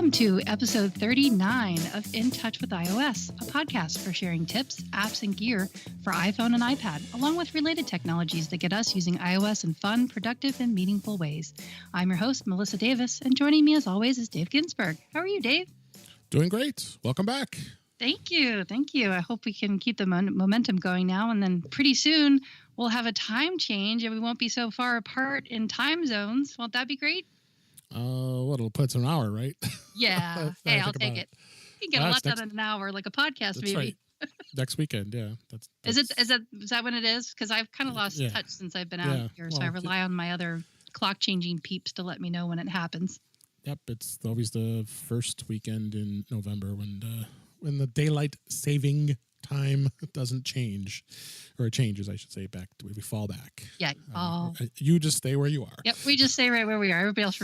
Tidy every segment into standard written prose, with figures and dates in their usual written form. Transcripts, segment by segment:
Welcome to episode 39 of In Touch with iOS, a podcast for sharing tips, apps, and gear for iPhone and iPad, along with related technologies that get us using iOS in fun, productive, and meaningful ways. I'm your host, Melissa Davis, and joining me as always is Dave Ginsburg. How are you, Dave? Doing great. Welcome back. Thank you. Thank you. I hope we can keep the momentum going now, and then pretty soon we'll have a time change and we won't be so far apart in time zones. Won't that be great? It'll put an hour, right? Yeah. Hey, I'll take it. You can get a lot done in an hour, like a podcast, maybe. Right. Next weekend, yeah. That's Is that when it is? Because I've kind of lost touch since I've been out here, so I rely on my other clock changing peeps to let me know when it happens. Yep, it's always the first weekend in November when the daylight saving time doesn't change, or it changes, I should say, back to we fall back. Yeah. You just stay where you are. Yep, we just stay right where we are. Everybody else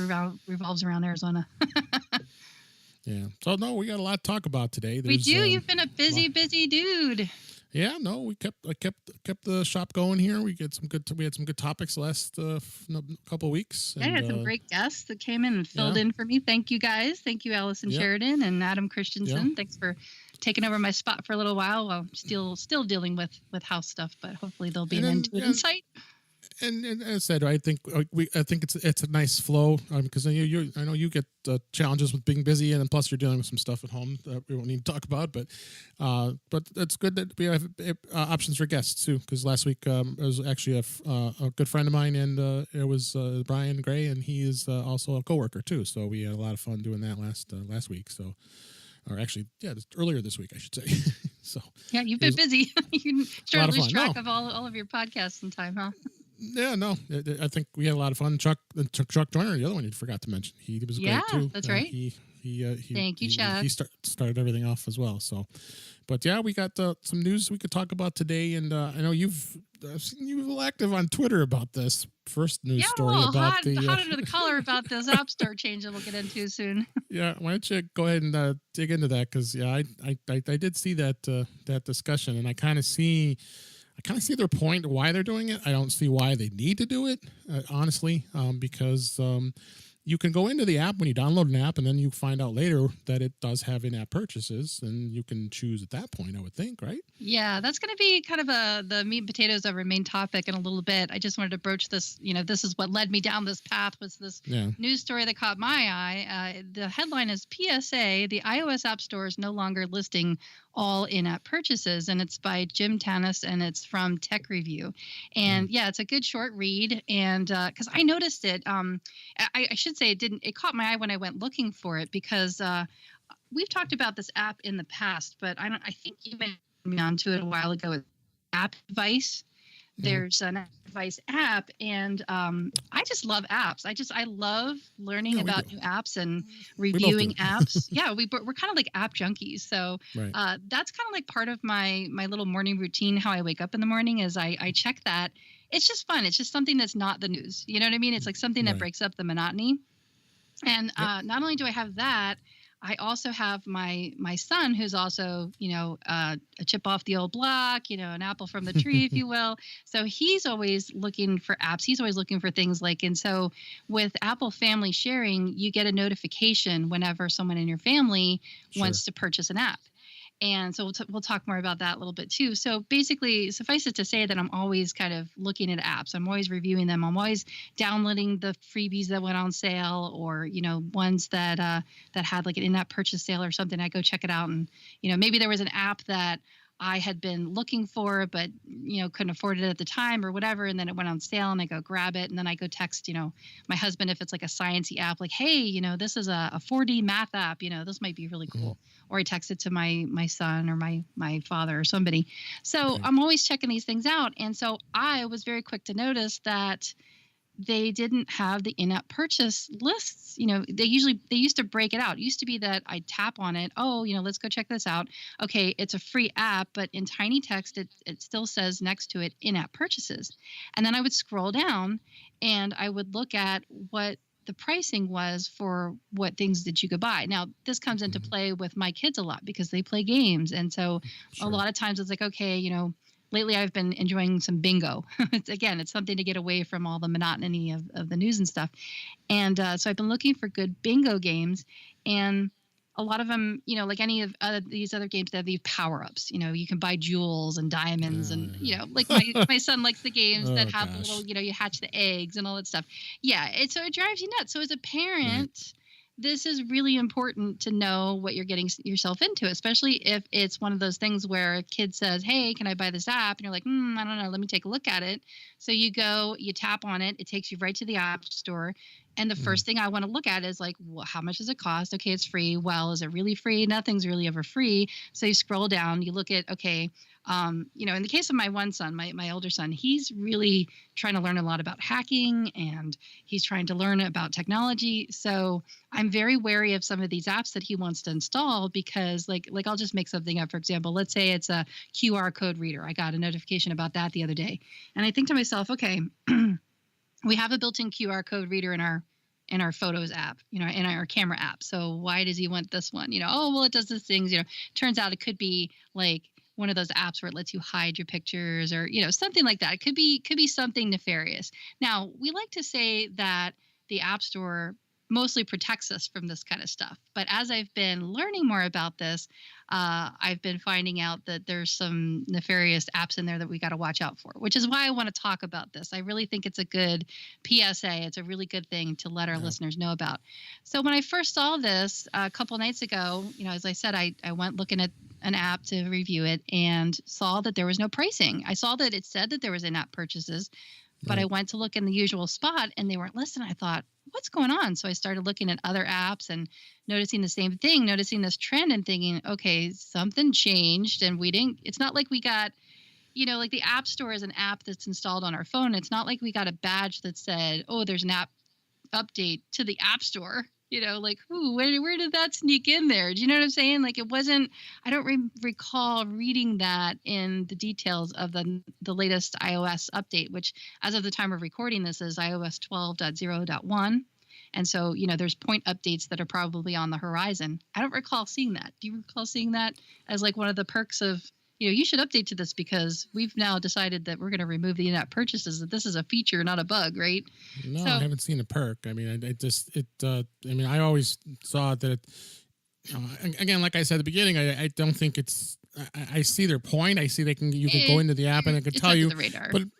revolves around Arizona. Yeah. So no, we got a lot to talk about today. We do. You've been a busy dude. Yeah. No, I kept the shop going here. We had some good topics the last couple of weeks. Yeah, I had some great guests that came in and filled in for me. Thank you guys. Thank you, Allison Sheridan and Adam Christensen. Yeah. Thanks for taking over my spot for a little while. Well, still dealing with house stuff, but hopefully there'll be an end to it in sight. And as I said, I think it's a nice flow because I know you get challenges with being busy, and then plus you're dealing with some stuff at home that we won't need to talk about. But it's good that we have options for guests too. Because last week it was actually a good friend of mine, and it was Brian Gray, and he is also a coworker too. So we had a lot of fun doing that last week. So. Or actually, earlier this week, I should say. So yeah, you've been busy. You start to lose track of all of your podcasts in time, huh? Yeah, no, I think we had a lot of fun. Chuck Joyner, the other one you forgot to mention, he was great too. Yeah, that's right. Thank you, Chuck. He started everything off as well. So, but yeah, we got some news we could talk about today, and I know I've seen you a little active on Twitter about this first news story about hot under the collar about this App Store change that we'll get into soon. Yeah, why don't you go ahead and dig into that? Because I did see that discussion, and I kind of see their point why they're doing it. I don't see why they need to do it, honestly, because you can go into the app when you download an app, and then you find out later that it does have in-app purchases, and you can choose at that point, I would think, right? Yeah, that's going to be kind of the meat and potatoes of our main topic in a little bit. I just wanted to broach this. This is what led me down this path, was this news story that caught my eye. The headline is PSA, the iOS App Store is no longer listing all in-app purchases, and it's by Jim Tanis, and it's from TekRevue. And it's a good short read, and because I noticed it, I should say it caught my eye when I went looking for it, because we've talked about this app in the past, but I think you made me onto it a while ago. It's App Device. There's an App Device app, and I just love apps. I love learning about new apps and reviewing apps. Yeah, we're kind of like app junkies. So that's kind of like part of my little morning routine. How I wake up in the morning is I check that. It's just fun. It's just something that's not the news. You know what I mean? It's like something that breaks up the monotony. And not only do I have that, I also have my son, who's also, a chip off the old block, an apple from the tree, if you will. So he's always looking for apps. He's always looking for things and so with Apple Family Sharing, you get a notification whenever someone in your family wants to purchase an app. And so we'll talk more about that a little bit too. So basically, suffice it to say that I'm always kind of looking at apps. I'm always reviewing them. I'm always downloading the freebies that went on sale, or ones that had like an in-app purchase sale or something. I go check it out, and maybe there was an app that I had been looking for, but couldn't afford it at the time or whatever, and then it went on sale, and I go grab it, and then I go text my husband if it's like a sciencey app, like, hey, this is a 4D math app, this might be really cool. Or I text it to my son or my father or somebody. So I'm always checking these things out, and so I was very quick to notice that they didn't have the in-app purchase lists. They used to break it out. It used to be that I'd tap on it. Oh, let's go check this out. Okay, it's a free app, but in tiny text, it still says next to it in-app purchases. And then I would scroll down and I would look at what the pricing was for what things that you could buy. Now, this comes into play with my kids a lot because they play games. And so a lot of times it's like, okay, lately I've been enjoying some bingo. It's something to get away from all the monotony of the news and stuff. And so I've been looking for good bingo games. And a lot of them, like any of these other games, they have these power-ups. You can buy jewels and diamonds, and like my son likes the games that have the little, you hatch the eggs and all that stuff. Yeah, so it drives you nuts. So as a parent, this is really important to know what you're getting yourself into, especially if it's one of those things where a kid says, "Hey, can I buy this app?" And you're like, "I don't know. Let me take a look at it." So you go, you tap on it. It takes you right to the app store. And the first thing I want to look at is like, well, how much does it cost? Okay, it's free. Well, is it really free? Nothing's really ever free. So you scroll down, you look at, okay, in the case of my one son, my older son, he's really trying to learn a lot about hacking, and he's trying to learn about technology. So I'm very wary of some of these apps that he wants to install, because like I'll just make something up. For example, let's say it's a QR code reader. I got a notification about that the other day. And I think to myself, okay, we have a built-in QR code reader in our Photos app, in our camera app. So why does he want this one? Oh, well, it does these things. Turns out it could be like one of those apps where it lets you hide your pictures, or something like that. It could be something nefarious. Now, we like to say that the App Store mostly protects us from this kind of stuff. But as I've been learning more about this, I've been finding out that there's some nefarious apps in there that we got to watch out for, which is why I want to talk about this. I really think it's a good PSA. It's a really good thing to let our listeners know about. So when I first saw this a couple nights ago, as I said, I went looking at an app to review it and saw that there was no pricing. I saw that it said that there was in-app purchases, but I went to look in the usual spot and they weren't listed. I thought, what's going on? So I started looking at other apps and noticing the same thing, noticing this trend and thinking, okay, something changed. And it's not like we got, like the App Store is an app that's installed on our phone. It's not like we got a badge that said, oh, there's an app update to the App Store. Like, ooh, where did that sneak in there? Do you know what I'm saying? Like, it wasn't, I don't recall reading that in the details of the latest iOS update, which as of the time of recording this is iOS 12.0.1. And so, there's point updates that are probably on the horizon. I don't recall seeing that. Do you recall seeing that as like one of the perks of, you should update to this because we've now decided that we're going to remove the in-app purchases, that this is a feature, not a bug, right? No, I haven't seen a perk. I mean, I always saw that, again, like I said at the beginning, I don't think it's, I see their point. I see you can go into the app and it can tell you,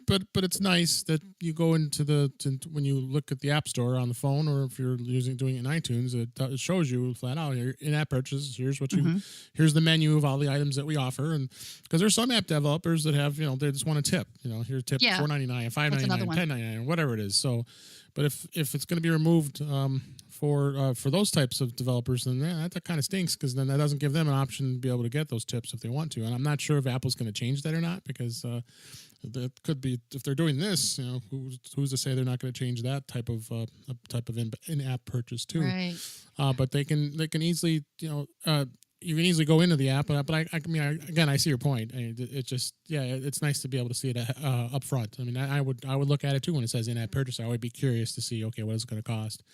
but it's nice that you go into when you look at the App Store on the phone, or if you're doing it in iTunes, it shows you flat out here in-app purchases. Here's what here's the menu of all the items that we offer, and because there's some app developers that have, they just want a tip. Here's a tip $4.99, $5.99, $10.99, whatever it is. So, but if it's going to be removed for those types of developers, then that kind of stinks, because then that doesn't give them an option to be able to get those tips if they want to. And I'm not sure if Apple's going to change that or not, because that could be, if they're doing this, who's to say they're not going to change that type of in-app purchase too? Right. But they can easily, you can easily go into the app. But I see your point. It just, it's nice to be able to see it up front. I mean, I would look at it too when it says in-app purchase. I would be curious to see, okay, what is it going to cost?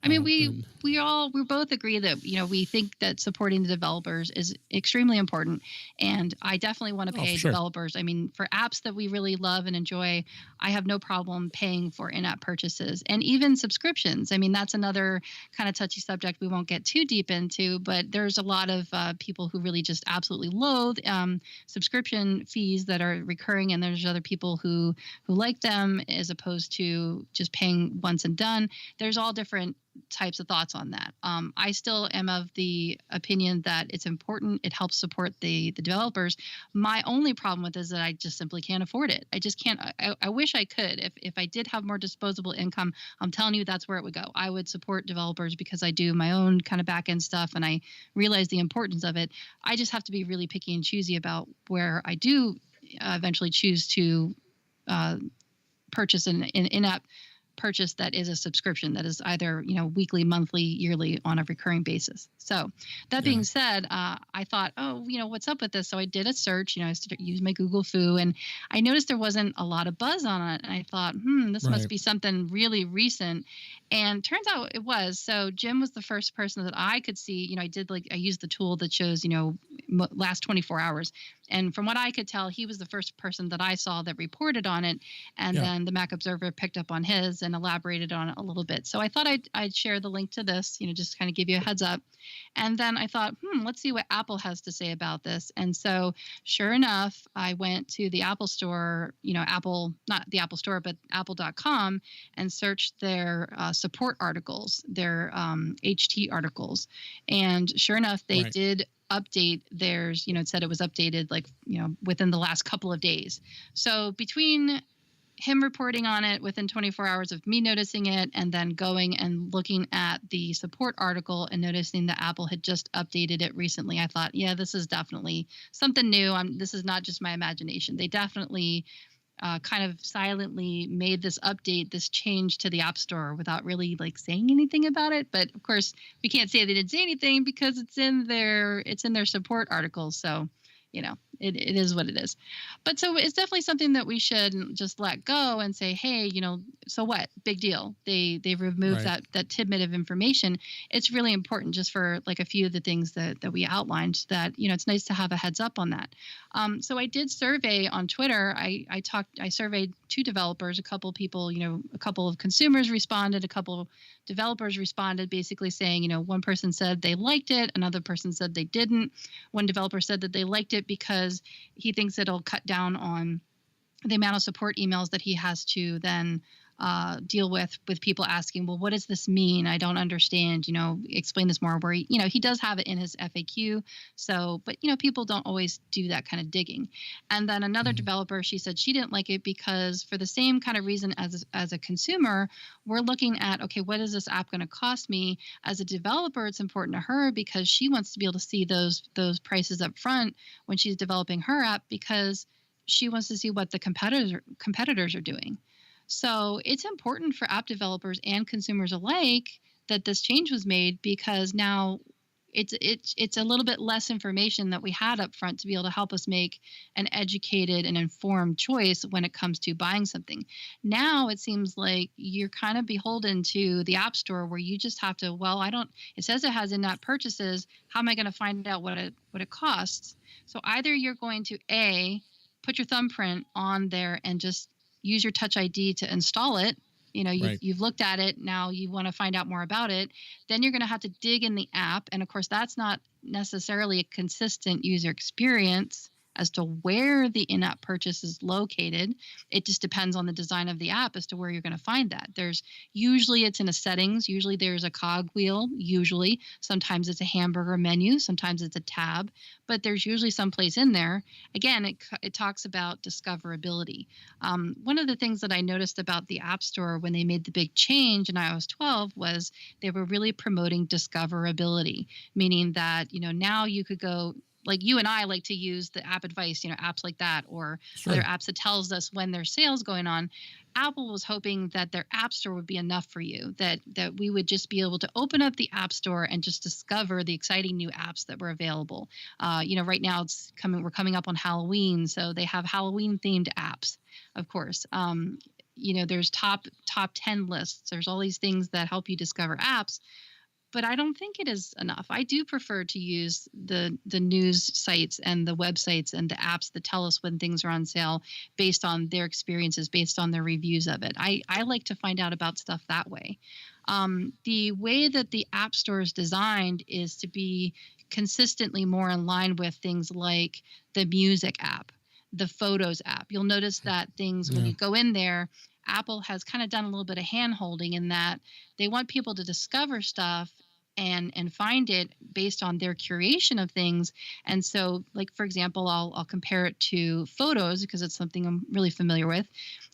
I mean, we both agree that, we think that supporting the developers is extremely important. And I definitely want to pay developers. I mean, for apps that we really love and enjoy, I have no problem paying for in-app purchases and even subscriptions. I mean, that's another kind of touchy subject we won't get too deep into, but there's a lot of people who really just absolutely loathe subscription fees that are recurring. And there's other people who like them as opposed to just paying once and done. There's all different types of thoughts on that. I still am of the opinion that it's important. It helps support the developers. My only problem with it is that I just simply can't afford it. I just can't. I wish I could. If I did have more disposable income, I'm telling you that's where it would go. I would support developers because I do my own kind of back end stuff and I realize the importance of it. I just have to be really picky and choosy about where I do eventually choose to purchase an in-app purchase that is a subscription that is either, weekly, monthly, yearly on a recurring basis. So that being said, I thought, what's up with this? So I did a search, I used my Google Foo and I noticed there wasn't a lot of buzz on it. And I thought, this must be something really recent. And turns out it was. So Jim was the first person that I could see, I used the tool that shows, last 24 hours. And from what I could tell, he was the first person that I saw that reported on it. And then the Mac Observer picked up on his and elaborated on it a little bit. So I thought I'd share the link to this, just kind of give you a heads up. And then I thought, let's see what Apple has to say about this. And so sure enough, I went to the Apple store, Apple, not the Apple store, but apple.com, and searched their support articles, their HT articles. And sure enough, they did update theirs. It said it was updated within the last couple of days. So between him reporting on it within 24 hours of me noticing it, and then going and looking at the support article and noticing that Apple had just updated it recently, I thought, yeah, this is definitely something new. This is not just my imagination. They definitely kind of silently made this update, this change to the App Store without really saying anything about it. But of course, we can't say they didn't say anything because it's in their support articles. So, it is what it is. But so it's definitely something that we should just let go and say, hey, so what? Big deal. They've removed that tidbit of information. It's really important just for a few of the things that we outlined that, it's nice to have a heads up on that. So I did survey on Twitter. I surveyed 2 developers, a couple of people, a couple of consumers responded, a couple of developers responded, basically saying, one person said they liked it, another person said they didn't. One developer said that they liked it because he thinks it'll cut down on the amount of support emails that he has to then deal with people asking, well, what does this mean? I don't understand, explain this more, where he does have it in his FAQ. So, but people don't always do that kind of digging. And then another developer, she said she didn't like it because for the same kind of reason as a consumer, we're looking at, okay, what is this app going to cost me? As a developer, it's important to her because she wants to be able to see those prices up front when she's developing her app, because she wants to see what the competitors are doing. So it's important for app developers and consumers alike that this change was made, because now it's a little bit less information that we had up front to be able to help us make an educated and informed choice when it comes to buying something. Now it seems like you're kind of beholden to the App Store, where you just have to, it says it has in-app purchases. How am I going to find out what it costs? So either you're going to put your thumbprint on there and just use your Touch ID to install it. You've looked at it. Now you want to find out more about it. Then you're going to have to dig in the app. And of course, that's not necessarily a consistent user experience as to where the in-app purchase is located. It just depends on the design of the app as to where you're going to find that. Usually it's in a settings. Usually there's a cog wheel. Sometimes it's a hamburger menu. Sometimes it's a tab, but there's usually some place in there. Again, it talks about discoverability. One of the things that I noticed about the App Store when they made the big change in iOS 12 was they were really promoting discoverability, meaning that, now you could go, like you and I like to use the app advice, apps like that, or other apps that tells us when there's sales going on. Apple was hoping that their App Store would be enough for you, that we would just be able to open up the App Store and just discover the exciting new apps that were available. Right now we're coming up on Halloween, so they have Halloween themed apps, of course. There's top 10 lists. There's all these things that help you discover apps. But I don't think it is enough. I do prefer to use the news sites and the websites and the apps that tell us when things are on sale based on their experiences, based on their reviews of it. I like to find out about stuff that way. The way that the App Store is designed is to be consistently more in line with things like the Music app, the Photos app. You'll notice that things when you go in there, Apple has kind of done a little bit of hand-holding in that they want people to discover stuff and find it based on their curation of things. And so, like, for example, I'll compare it to Photos because it's something I'm really familiar with.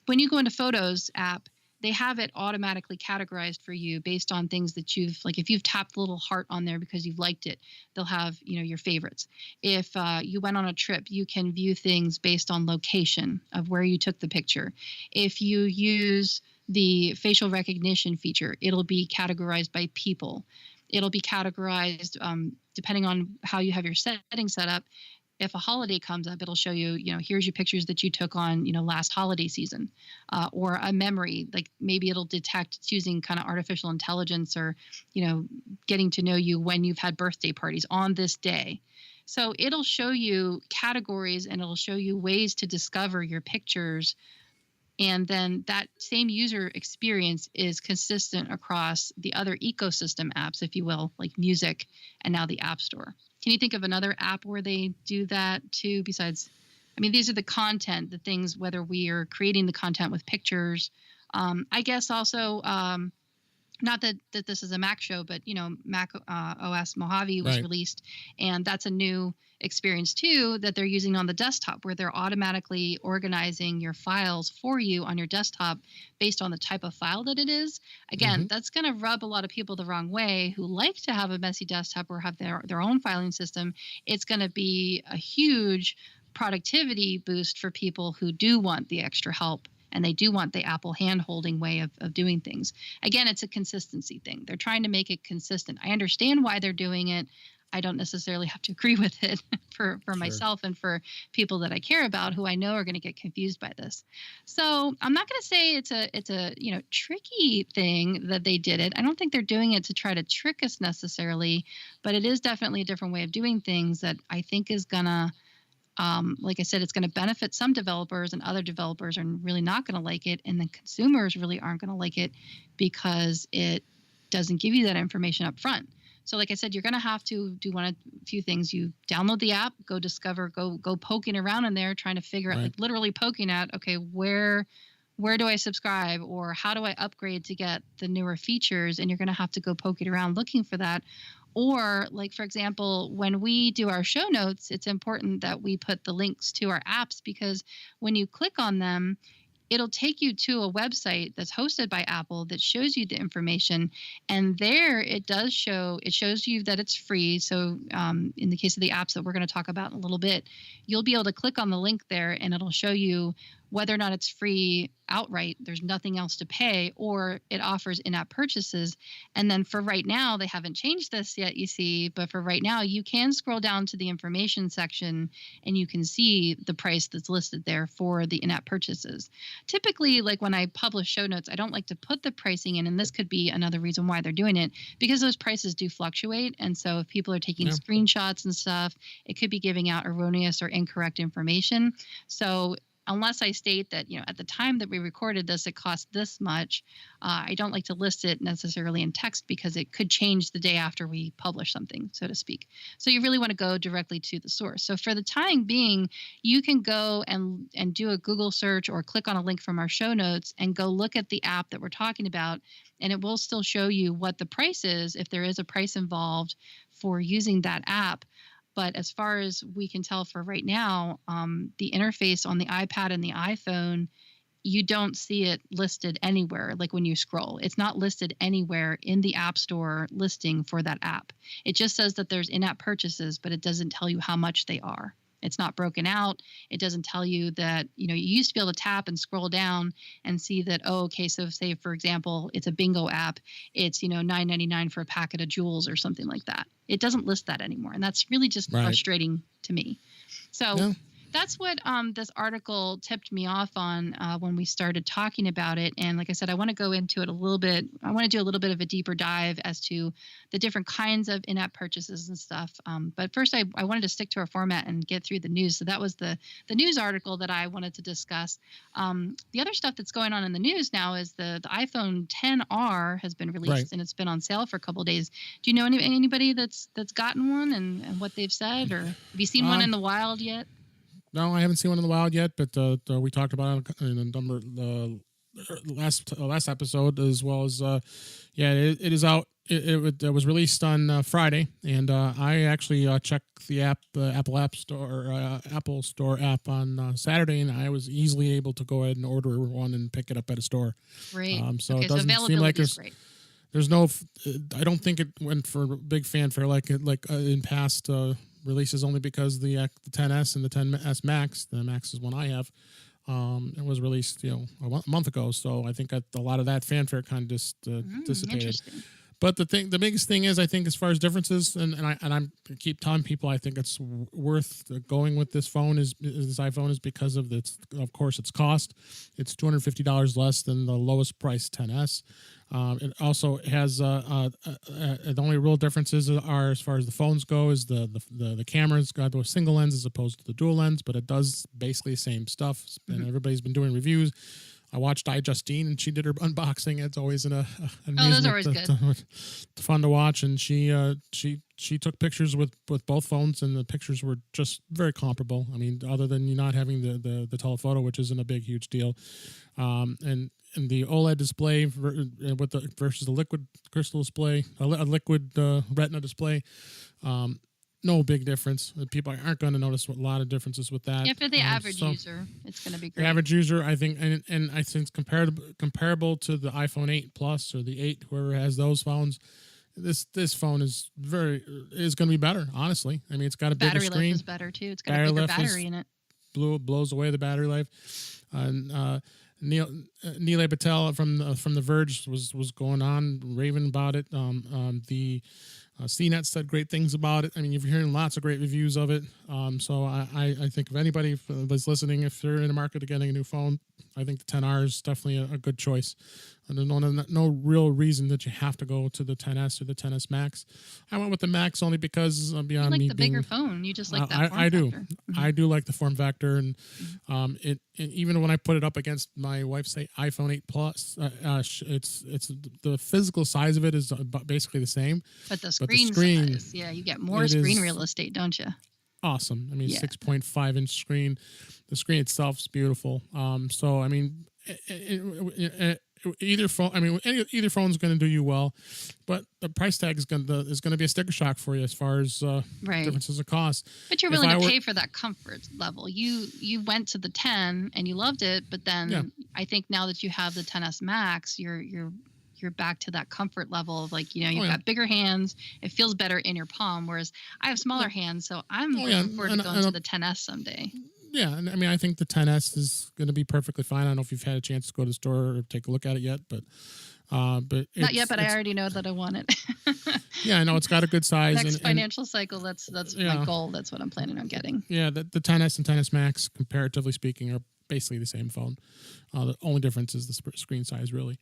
When you go into Photos app, they have it automatically categorized for you based on things that if you've tapped the little heart on there because you've liked it, they'll have, your favorites. If you went on a trip, you can view things based on location of where you took the picture. If you use the facial recognition feature, it'll be categorized by people. It'll be categorized depending on how you have your settings set up. If a holiday comes up, it'll show you, here's your pictures that you took on, last holiday season, or a memory. Like maybe it'll detect, it's using kind of artificial intelligence or, getting to know you when you've had birthday parties on this day. So it'll show you categories and it'll show you ways to discover your pictures. And then that same user experience is consistent across the other ecosystem apps, if you will, like music and now the App Store. Can you think of another app where they do that too, besides, I mean, these are the content, the things, whether we are creating the content with pictures. I guess also, not that this is a Mac show, but Mac OS Mojave was released, and that's a new experience too that they're using on the desktop, where they're automatically organizing your files for you on your desktop based on the type of file that it is. Again, that's going to rub a lot of people the wrong way who like to have a messy desktop or have their own filing system. It's going to be a huge productivity boost for people who do want the extra help and they do want the Apple hand-holding way of doing things. Again, it's a consistency thing. They're trying to make it consistent. I understand why they're doing it. I don't necessarily have to agree with it for myself and for people that I care about who I know are going to get confused by this. So I'm not going to say it's a tricky thing that they did it. I don't think they're doing it to try to trick us necessarily, but it is definitely a different way of doing things that I think is going to, like I said, it's going to benefit some developers and other developers are really not going to like it. And then consumers really aren't going to like it because it doesn't give you that information up front. So like I said, you're going to have to do a few things. You download the app, go discover, go poking around in there, trying to figure out, like literally poking at, okay, where do I subscribe or how do I upgrade to get the newer features? And you're going to have to go poking around looking for that. Or like, for example, when we do our show notes, it's important that we put the links to our apps because when you click on them, it'll take you to a website that's hosted by Apple that shows you the information. And there it shows you that it's free. So in the case of the apps that we're going to talk about in a little bit, you'll be able to click on the link there and it'll show you whether or not it's free outright, there's nothing else to pay, or it offers in-app purchases. And then for right now, they haven't changed this yet, you see, but for right now, you can scroll down to the information section and you can see the price that's listed there for the in-app purchases. Typically, like when I publish show notes, I don't like to put the pricing in, and this could be another reason why they're doing it, because those prices do fluctuate. And so if people are taking screenshots and stuff, it could be giving out erroneous or incorrect information. So unless I state that, at the time that we recorded this, it cost this much, I don't like to list it necessarily in text because it could change the day after we publish something, so to speak. So you really want to go directly to the source. So for the time being, you can go and do a Google search or click on a link from our show notes and go look at the app that we're talking about, and it will still show you what the price is if there is a price involved for using that app. But as far as we can tell for right now, the interface on the iPad and the iPhone, you don't see it listed anywhere. Like when you scroll, it's not listed anywhere in the App Store listing for that app. It just says that there's in-app purchases, but it doesn't tell you how much they are. It's not broken out. It doesn't tell you that, you used to be able to tap and scroll down and see that, oh, okay, so say, for example, it's a bingo app. It's, $9.99 for a packet of jewels or something like that. It doesn't list that anymore. And that's really just frustrating to me. So that's what this article tipped me off on when we started talking about it. And like I said, I want to go into it a little bit. I want to do a little bit of a deeper dive as to the different kinds of in-app purchases and stuff. But first, I wanted to stick to our format and get through the news. So that was the news article that I wanted to discuss. The other stuff that's going on in the news now is the iPhone XR has been released and it's been on sale for a couple of days. Do you know anybody that's gotten one and what they've said, or have you seen one in the wild yet? No, I haven't seen one in the wild yet, but we talked about it in a number last episode, as well as it is out. It was released on Friday, and I actually checked the app, Apple Store app on Saturday, and I was easily able to go ahead and order one and pick it up at a store. Great. So it doesn't seem like there's no. I don't think it went for big fanfare like in past releases, only because the 10s and the 10s Max, the Max is one I have, it was released a month ago. So I think a lot of that fanfare kind of just dissipated. But the biggest thing is, I think, as far as differences, and I keep telling people, I think it's worth going with this phone this iPhone is because of of course, its cost. It's $250 less than the lowest price 10s. It also has the only real differences are, as far as the phones go, is the camera's got the single lens as opposed to the dual lens, but it does basically the same stuff. And everybody's been doing reviews. I watched iJustine, and she did her unboxing. It's always those are always good. Fun to watch. And she took pictures with both phones, and the pictures were just very comparable. I mean, other than you not having the telephoto, which isn't a huge deal, and the OLED display versus the liquid crystal display, a liquid retina display. No big difference. People aren't going to notice a lot of differences with that. Yeah, for the average user, it's going to be great. The average user, I think, and I think it's comparable to the iPhone 8 Plus or the 8, whoever has those phones. This phone is going to be better. Honestly, I mean, it's got a bigger screen. Battery life is better too. It's got a bigger battery in it. Blows away the battery life. And Neil Patel from The Verge was going on raving about it. The CNET said great things about it. I mean, you're hearing lots of great reviews of it. So I think if anybody was listening, if they're in the market of getting a new phone, I think the 10R is definitely a good choice. And there's no real reason that you have to go to the 10S or the 10S Max. I went with the Max only because beyond me, bigger phone. You just like that form I do. factor. I do like the form factor, and it even when I put it up against my wife's iPhone 8 Plus, it's the physical size of it is basically the same. But the screen size, yeah, you get more screen real estate, don't you? Awesome. I mean, 6.5 inch screen. The screen itself is beautiful. So I mean, either phone. I mean, either phone's going to do you well, but the price tag is going to be a sticker shock for you as far as differences of cost. But you're willing to pay for that comfort level. You went to the 10 and you loved it, but then I think now that you have the 10s Max, you're back to that comfort level of you've got bigger hands. It feels better in your palm, whereas I have smaller hands, so I'm looking forward to going to the 10S someday. Yeah, and I mean, I think the 10S is going to be perfectly fine. I don't know if you've had a chance to go to the store or take a look at it yet, but not yet. But I already know that I want it. Yeah, I know it's got a good size. Next financial cycle, that's my goal. That's what I'm planning on getting. Yeah, the 10S and 10S Max, comparatively speaking, are basically the same phone. The only difference is the screen size, really.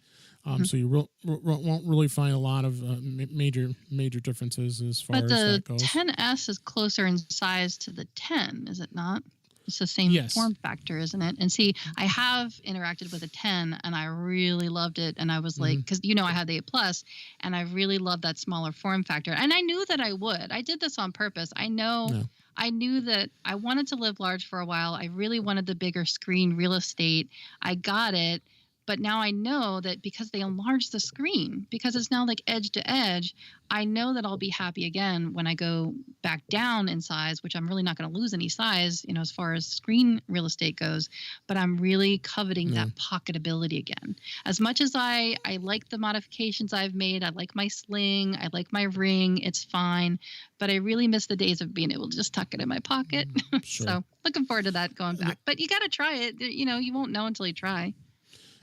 So you won't really find a lot of major differences as far as that goes. But the 10S is closer in size to the 10, is it not? It's the same form factor, isn't it? And see, I have interacted with a 10, and I really loved it. And I was like, because I had the 8 Plus, and I really loved that smaller form factor. And I knew that I would. I did this on purpose. I knew that I wanted to live large for a while. I really wanted the bigger screen real estate. I got it. But now I know that because they enlarged the screen, because it's now like edge to edge, I know that I'll be happy again when I go back down in size, which I'm really not going to lose any size, as far as screen real estate goes. But I'm really coveting that pocketability again. As much as I like the modifications I've made, I like my sling, I like my ring, it's fine. But I really miss the days of being able to just tuck it in my pocket. Sure. So looking forward to that going back. But you got to try it. You won't know until you try.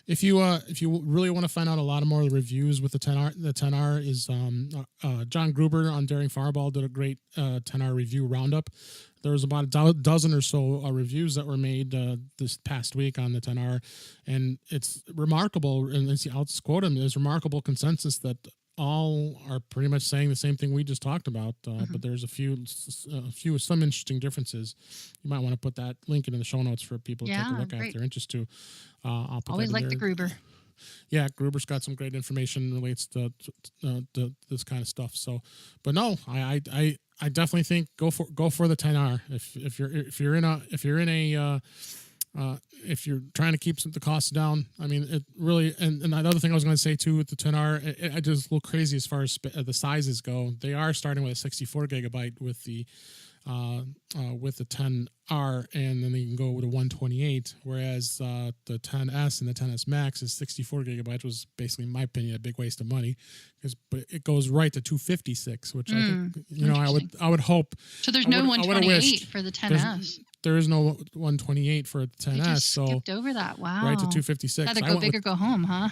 If you really want to find out a lot more of the reviews with the 10R is John Gruber on Daring Fireball did a great 10R review roundup. There was about a dozen or so reviews that were made this past week on the 10R, and it's remarkable. And I'll just quote him: "There's remarkable consensus that all are pretty much saying the same thing we just talked about, but there's some interesting differences. You might want to put that link into the show notes for people to take a look at if they're interested to. I'll put always that like in the Gruber. Yeah, Gruber's got some great information relates to this kind of stuff. So, but no, I definitely think go for the 10R if you're trying to keep the costs down. I mean, it really, and another thing I was going to say too with the 10R, it just a little crazy as far as the sizes go. They are starting with a 64 gigabyte with the 10R, and then you can go with a 128, whereas the 10S and the 10S Max is 64 gigabytes, was basically, in my opinion, a big waste of money, but it goes right to 256, which I think, I would hope. So there's no 128 for the 10S. There is no 128 for the 10S. Skipped over that. Wow. Right to 256. Either go big or go home, huh?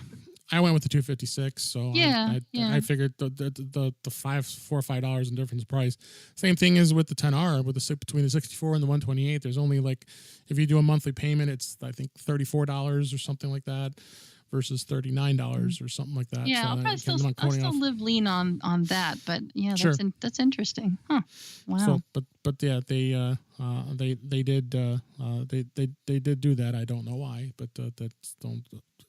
I went with the 256. So Yeah, I figured the $4 or $5 in difference price. Same thing as with the 10R with between the 64 and the 128. There's only like, if you do a monthly payment, it's I think $34 or something like that. Versus $39 or something like that. Yeah, so I'll probably still live lean on that, but yeah, sure. that's interesting. Huh? Wow. So, but yeah, they did do that. I don't know why, but that's don't.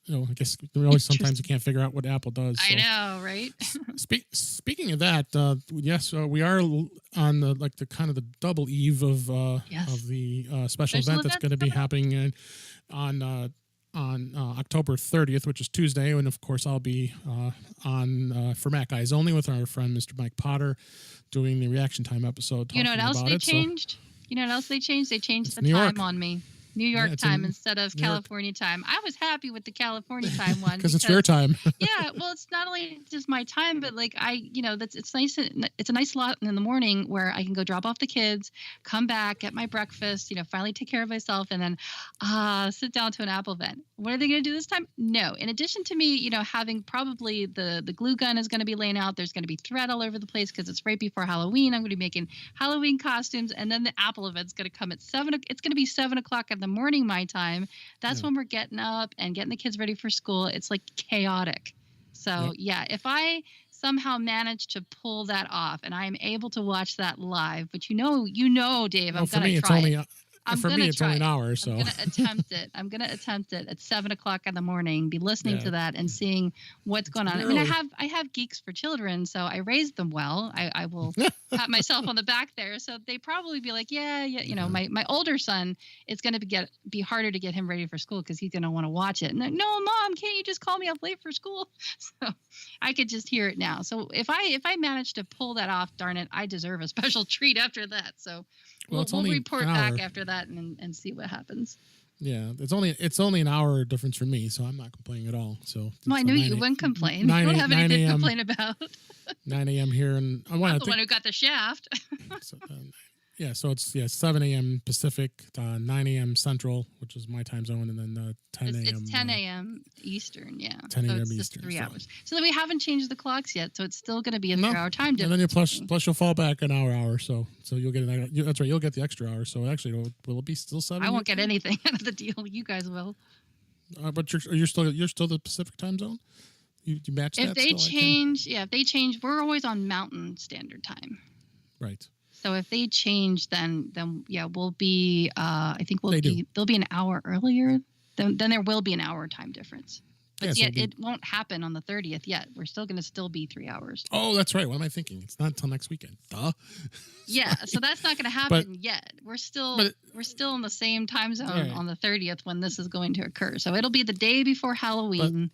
I guess sometimes you can't figure out what Apple does. So. I know, right? Speaking of that, yes, we are on the kind of the double eve of the special event that's going to be happening on October 30th, which is Tuesday, and of course I'll be on for Mac Eyes Only with our friend Mr. Mike Potter doing the reaction time episode. You know what else they changed? You know what else they changed? They changed the time on me. New York time instead of California time. I was happy with the California time one because it's your time. Yeah, well, it's not only just my time, but like it's nice. It's a nice slot in the morning where I can go drop off the kids, come back, get my breakfast, finally take care of myself, and then sit down to an Apple event. What are they going to do this time? No. In addition to me, having probably the glue gun is going to be laying out. There's going to be thread all over the place because it's right before Halloween. I'm going to be making Halloween costumes, and then the Apple event's going to come at 7. It's going to be 7:00 in the morning my time. That's when we're getting up and getting the kids ready for school. It's like chaotic. So if I somehow manage to pull that off and I am able to watch that live, but Dave, I'm gonna try it. For me, it's only an hour, so I'm gonna attempt it. I'm gonna attempt it at 7:00 in the morning. Be listening to that and seeing what's going on. Early. I mean, I have geeks for children, so I raised them well. I will pat myself on the back there. So they probably be like, my older son, it's gonna be harder to get him ready for school because he's gonna want to watch it. And no, Mom, can't you just call me up late for school? So I could just hear it now. So if I manage to pull that off, darn it, I deserve a special treat after that. So. We'll report back after that and see what happens. Yeah, it's only an hour difference for me, so I'm not complaining at all. So I knew you wouldn't complain. You don't have anything to complain about. 9 a.m. here, and I'm the one who got the shaft. So it's 7 a.m. Pacific, 9 a.m. Central, which is my time zone, and then 10 a.m. It's 10 a.m. Eastern, 10 a.m. Eastern. Just 3 hours. So then we haven't changed the clocks yet, so it's still going to be a 3-hour time difference. And then plus you'll fall back an hour, so you'll get that's right, you'll get the extra hour. So actually, will it be still 7? I won't get anything out of the deal. You guys will. But you're still the Pacific time zone. You match that. If they change, we're always on Mountain Standard Time. Right. So if they change, then we'll be. I think they'll be an hour earlier. Then there will be an hour time difference. But it won't happen on the 30th yet. We're still going to be 3 hours. Oh, that's right. What am I thinking? It's not until next weekend. Duh. Yeah, so that's not going to happen yet. We're still in the same time zone on the 30th when this is going to occur. So it'll be the day before Halloween.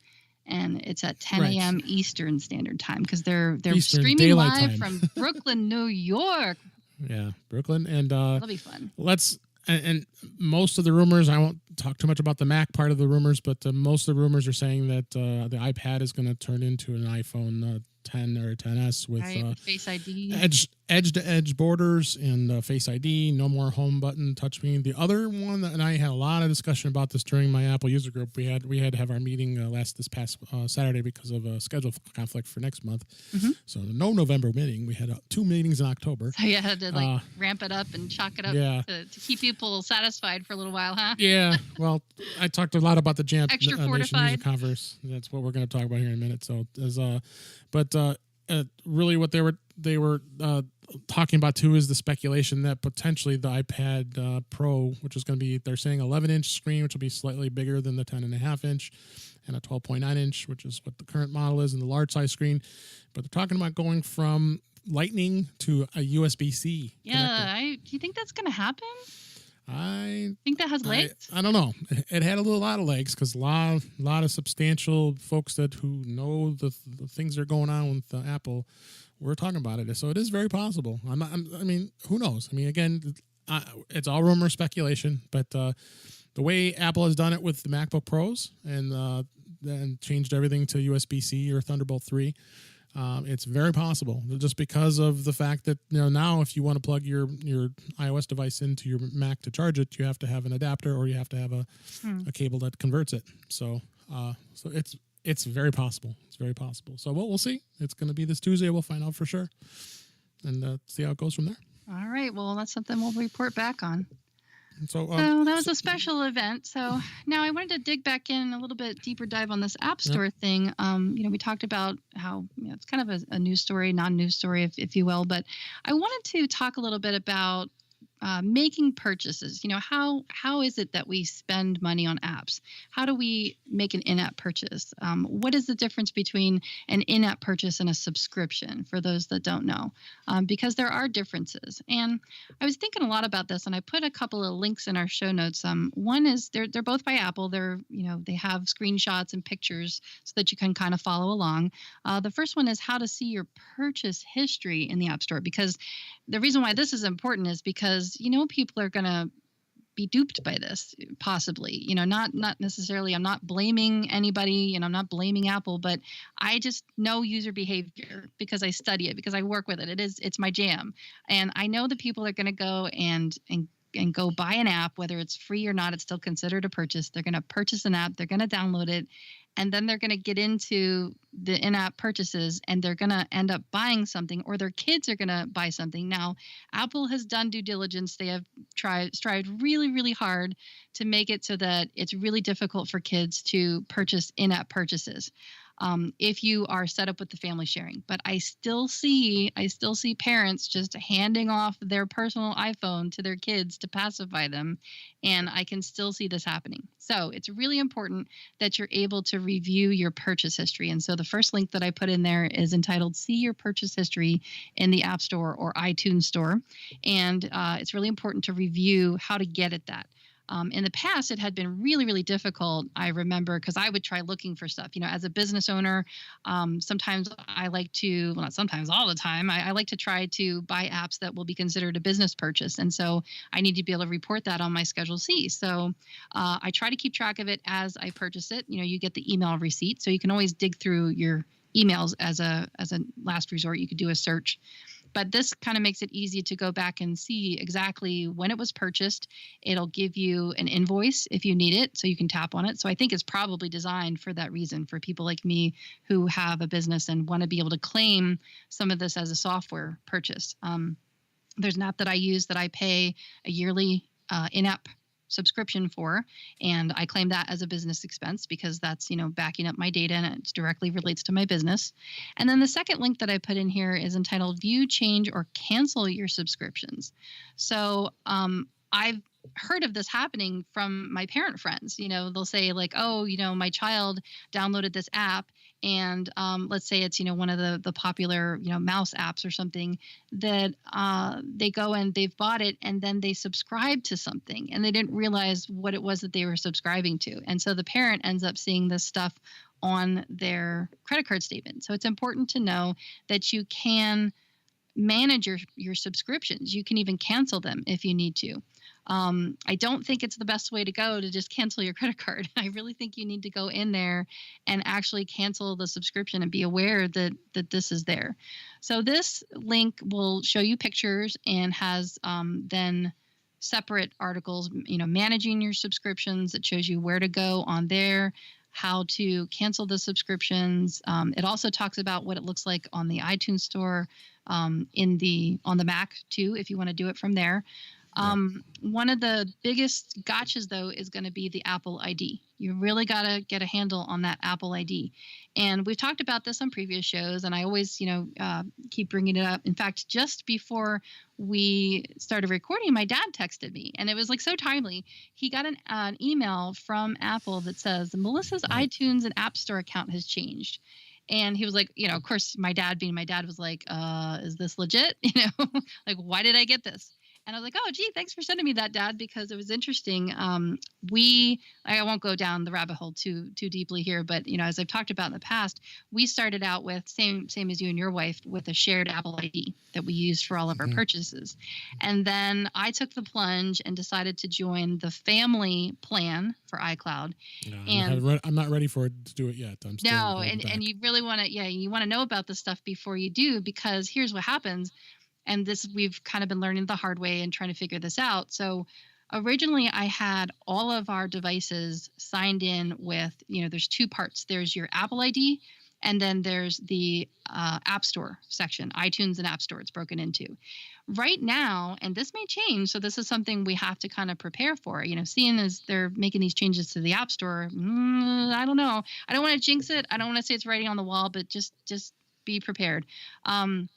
And it's at 10 a.m. Eastern Standard Time because they're streaming live from Brooklyn, New York. Yeah, Brooklyn, and that'll be fun. And most of the rumors, I won't talk too much about the Mac part of the rumors, but most of the rumors are saying that the iPad is going to turn into an iPhone 10 or 10s with Face ID, edge-to-edge borders and Face ID. No more home button touchscreen. The other one, and I had a lot of discussion about this during my Apple user group. We had to have our meeting this past Saturday because of a schedule conflict for next month. Mm-hmm. So no November meeting. We had 2 meetings in October. So you had to ramp it up and chalk it up to keep people satisfied for a little while, huh? Yeah. Well, I talked a lot about the Jamf Extra Nation fortified Music Conference. That's what we're going to talk about here in a minute. So really what they were talking about too is the speculation that potentially the iPad Pro, which is going to be, they're saying 11-inch screen, which will be slightly bigger than the 10.5-inch, and a 12.9-inch, which is what the current model is, and the large size screen. But they're talking about going from Lightning to a USB-C. Yeah, do you think that's going to happen? I think that has legs. I don't know. It had a lot of legs because a lot of substantial folks who know the things that are going on with Apple were talking about it. So it is very possible. I mean, who knows? I mean, again, it's all rumor speculation. But the way Apple has done it with the MacBook Pros and then changed everything to USB-C or Thunderbolt 3. It's very possible just because of the fact that now if you want to plug your iOS device into your Mac to charge it, you have to have an adapter or you have to have a cable that converts it. So It's very possible. It's very possible. So we'll see. It's going to be this Tuesday. We'll find out for sure, and see how it goes from there. All right. Well, that's something we'll report back on. So that was a special event. So now I wanted to dig back in a little bit deeper dive on this App Store thing. We talked about how it's kind of a news story, non-news story, if you will. But I wanted to talk a little bit about making purchases. How is it that we spend money on apps? How do we make an in-app purchase? What is the difference between an in-app purchase and a subscription, for those that don't know? Because there are differences. And I was thinking a lot about this, and I put a couple of links in our show notes. One is they're both by Apple. They have screenshots and pictures so that you can kind of follow along. The first one is how to see your purchase history in the App Store, because the reason why this is important is because people are going to be duped by this, possibly. Not necessarily. I'm not blaming anybody, I'm not blaming Apple, but I just know user behavior because I study it, because I work with it. It's my jam, and I know that people are going to go and go buy an app, whether it's free or not. It's still considered a purchase. They're going to purchase an app. They're going to download it. And then they're going to get into the in-app purchases, and they're going to end up buying something, or their kids are going to buy something. Now, Apple has done due diligence. They have strived really, really hard to make it so that it's really difficult for kids to purchase in-app purchases. If you are set up with the family sharing. But I still see parents just handing off their personal iPhone to their kids to pacify them. And I can still see this happening. So it's really important that you're able to review your purchase history. And so the first link that I put in there is entitled See Your Purchase History in the App Store or iTunes Store. And it's really important to review how to get at that. In the past, it had been really, really difficult, I remember, because I would try looking for stuff. As a business owner, sometimes I like to, well, not sometimes, all the time, I like to try to buy apps that will be considered a business purchase. And so I need to be able to report that on my Schedule C. So I try to keep track of it as I purchase it. You get the email receipt, so you can always dig through your emails as a last resort. You could do a search. But this kind of makes it easy to go back and see exactly when it was purchased. It'll give you an invoice if you need it, so you can tap on it. So I think it's probably designed for that reason, for people like me who have a business and want to be able to claim some of this as a software purchase. There's an app that I use that I pay a yearly in-app subscription for, and I claim that as a business expense because that's backing up my data, and it directly relates to my business. And then the second link that I put in here is entitled View, Change, or Cancel Your Subscriptions. So I've heard of this happening from my parent friends. They'll say like, oh, my child downloaded this app, and let's say it's one of the popular mouse apps or something, that they go and they've bought it, and then they subscribe to something, and they didn't realize what it was that they were subscribing to, and so the parent ends up seeing this stuff on their credit card statement. So it's important to know that you can manage your subscriptions. You can even cancel them if you need to. I don't think it's the best way to go to just cancel your credit card. I really think you need to go in there and actually cancel the subscription and be aware that this is there. So this link will show you pictures and has then separate articles, managing your subscriptions. It shows you where to go on there, how to cancel the subscriptions. It also talks about what it looks like on the iTunes Store, on the Mac too, if you want to do it from there. One of the biggest gotchas, though, is going to be the Apple ID. You really got to get a handle on that Apple ID. And we've talked about this on previous shows, and I always, keep bringing it up. In fact, just before we started recording, my dad texted me, and it was like so timely. He got an email from Apple that says, Melissa's iTunes and App Store account has changed. And he was like, of course, my dad being my dad was like, is this legit? Like, why did I get this? And I was like, oh, gee, thanks for sending me that, Dad, because it was interesting. I won't go down the rabbit hole too deeply here, but, as I've talked about in the past, we started out with, same as you and your wife, with a shared Apple ID that we used for all of our purchases. And then I took the plunge and decided to join the family plan for iCloud. No, I'm not ready for it to do it yet. I'm still and you really want to, you want to know about this stuff before you do, because here's what happens. And this, we've kind of been learning the hard way and trying to figure this out. So Originally, I had all of our devices signed in with, there's two parts. There's your Apple ID, and then there's the App Store section, iTunes and App Store. It's broken into. Right now, and this may change, so this is something we have to kind of prepare for. Seeing as they're making these changes to the App Store, I don't know. I don't want to jinx it. I don't want to say it's writing on the wall, but just be prepared. In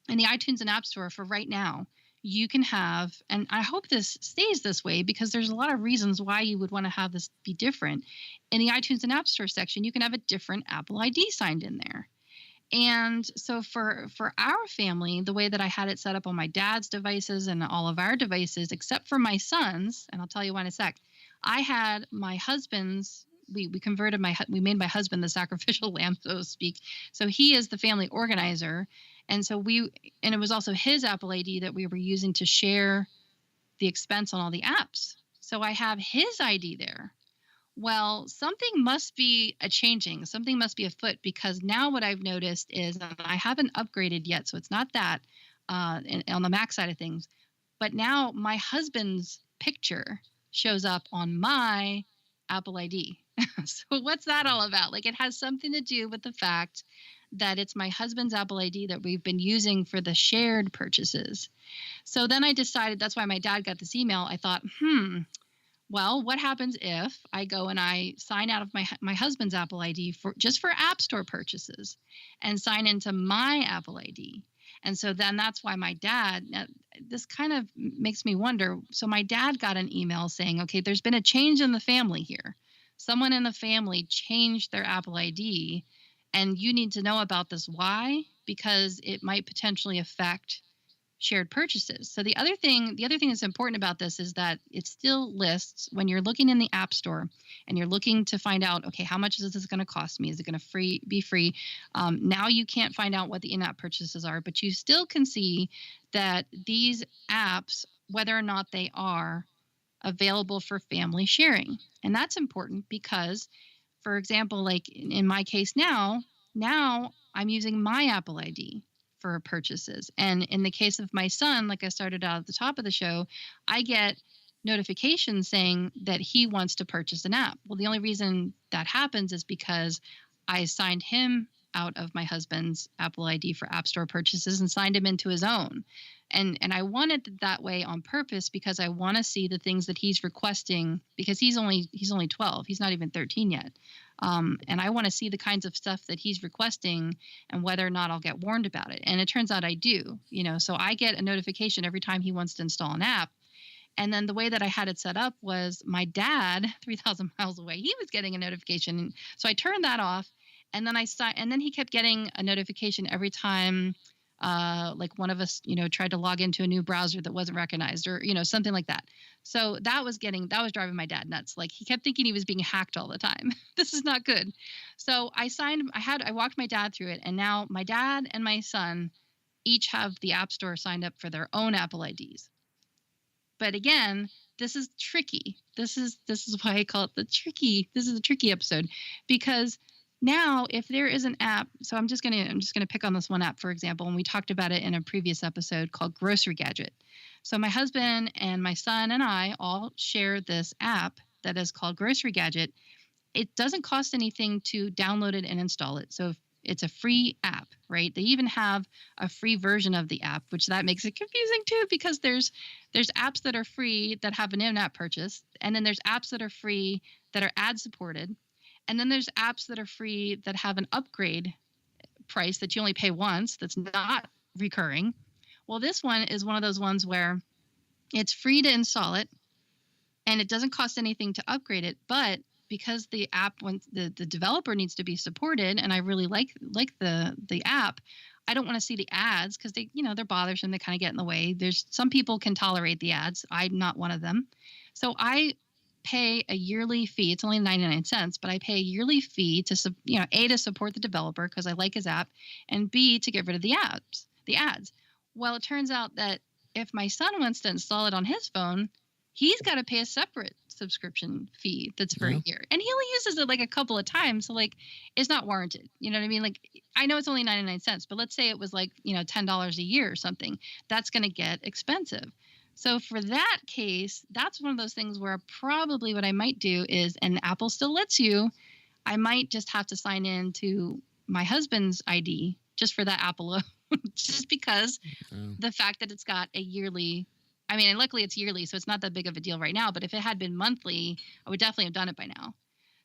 the iTunes and App Store for right now, you can have, and I hope this stays this way because there's a lot of reasons why you would want to have this be different. In the iTunes and App Store section, you can have a different Apple ID signed in there. And so for our family, the way that I had it set up on my dad's devices and all of our devices, except for my son's, and I'll tell you why in a sec, I had my husband's, we made my husband the sacrificial lamb, so to speak. So he is the family organizer. And so and it was also his Apple ID that we were using to share the expense on all the apps. So I have his ID there. Well, something must be changing. Something must be afoot because now what I've noticed is, and I haven't upgraded yet, so it's not that on the Mac side of things, but now my husband's picture shows up on my Apple ID. So what's that all about? Like, it has something to do with the fact that it's my husband's Apple ID that we've been using for the shared purchases. So then I decided, that's why my dad got this email. I thought, well, what happens if I go and I sign out of my husband's Apple ID for App Store purchases and sign into my Apple ID? And so then that's why my dad, this kind of makes me wonder. So my dad got an email saying, okay, there's been a change in the family here. Someone in the family changed their Apple ID, and you need to know about this. Why? Because it might potentially affect shared purchases. So the other thing that's important about this is that it still lists when you're looking in the App Store and you're looking to find out, okay, how much is this going to cost me? Is it going to be free? Now you can't find out what the in-app purchases are, but you still can see that these apps, whether or not they are available for family sharing. And that's important because, for example, like in my case now I'm using my Apple ID for purchases. And in the case of my son, like I started out at the top of the show, I get notifications saying that he wants to purchase an app. Well, the only reason that happens is because I signed him out of my husband's Apple ID for App Store purchases and signed him into his own. And I wanted it that way on purpose because I want to see the things that he's requesting, because he's only 12. He's not even 13 yet. And I want to see the kinds of stuff that he's requesting and whether or not I'll get warned about it. And it turns out I do, so I get a notification every time he wants to install an app. And then the way that I had it set up was my dad, 3,000 miles away, he was getting a notification. So I turned that off. And then and then he kept getting a notification every time like one of us, tried to log into a new browser that wasn't recognized or, something like that. So that was driving my dad nuts. Like, he kept thinking he was being hacked all the time. This is not good. So I walked my dad through it. And now my dad and my son each have the App Store signed up for their own Apple IDs. But again, this is tricky. This is why I call it this is a tricky episode, because now, if there is an app, so I'm just gonna pick on this one app, for example, and we talked about it in a previous episode called Grocery Gadget. So my husband and my son and I all share this app that is called Grocery Gadget. It doesn't cost anything to download it and install it. So it's a free app, right? They even have a free version of the app, which that makes it confusing too, because there's apps that are free that have an in-app purchase, and then there's apps that are free that are ad supported. And then there's apps that are free that have an upgrade price that you only pay once, that's not recurring. Well, this one is one of those ones where it's free to install it and it doesn't cost anything to upgrade it. But because the app, when the developer needs to be supported, and I really like the app, I don't want to see the ads because they're bothersome. They kind of get in the way. There's some people can tolerate the ads. I'm not one of them. So I pay a yearly fee. It's only 99 cents, but I pay a yearly fee to, A, to support the developer because I like his app, and B, to get rid of the ads. Well, it turns out that if my son wants to install it on his phone, he's got to pay a separate subscription fee that's for a year. And he only uses it like a couple of times. So like, it's not warranted. You know what I mean? Like, I know it's only 99 cents, but let's say it was like, $10 a year or something. That's going to get expensive. So for that case, that's one of those things where probably what I might do is, and Apple still lets you, I might just have to sign in to my husband's ID just for that app alone, just because the fact that it's got a yearly, I mean, and luckily it's yearly, so it's not that big of a deal right now. But if it had been monthly, I would definitely have done it by now.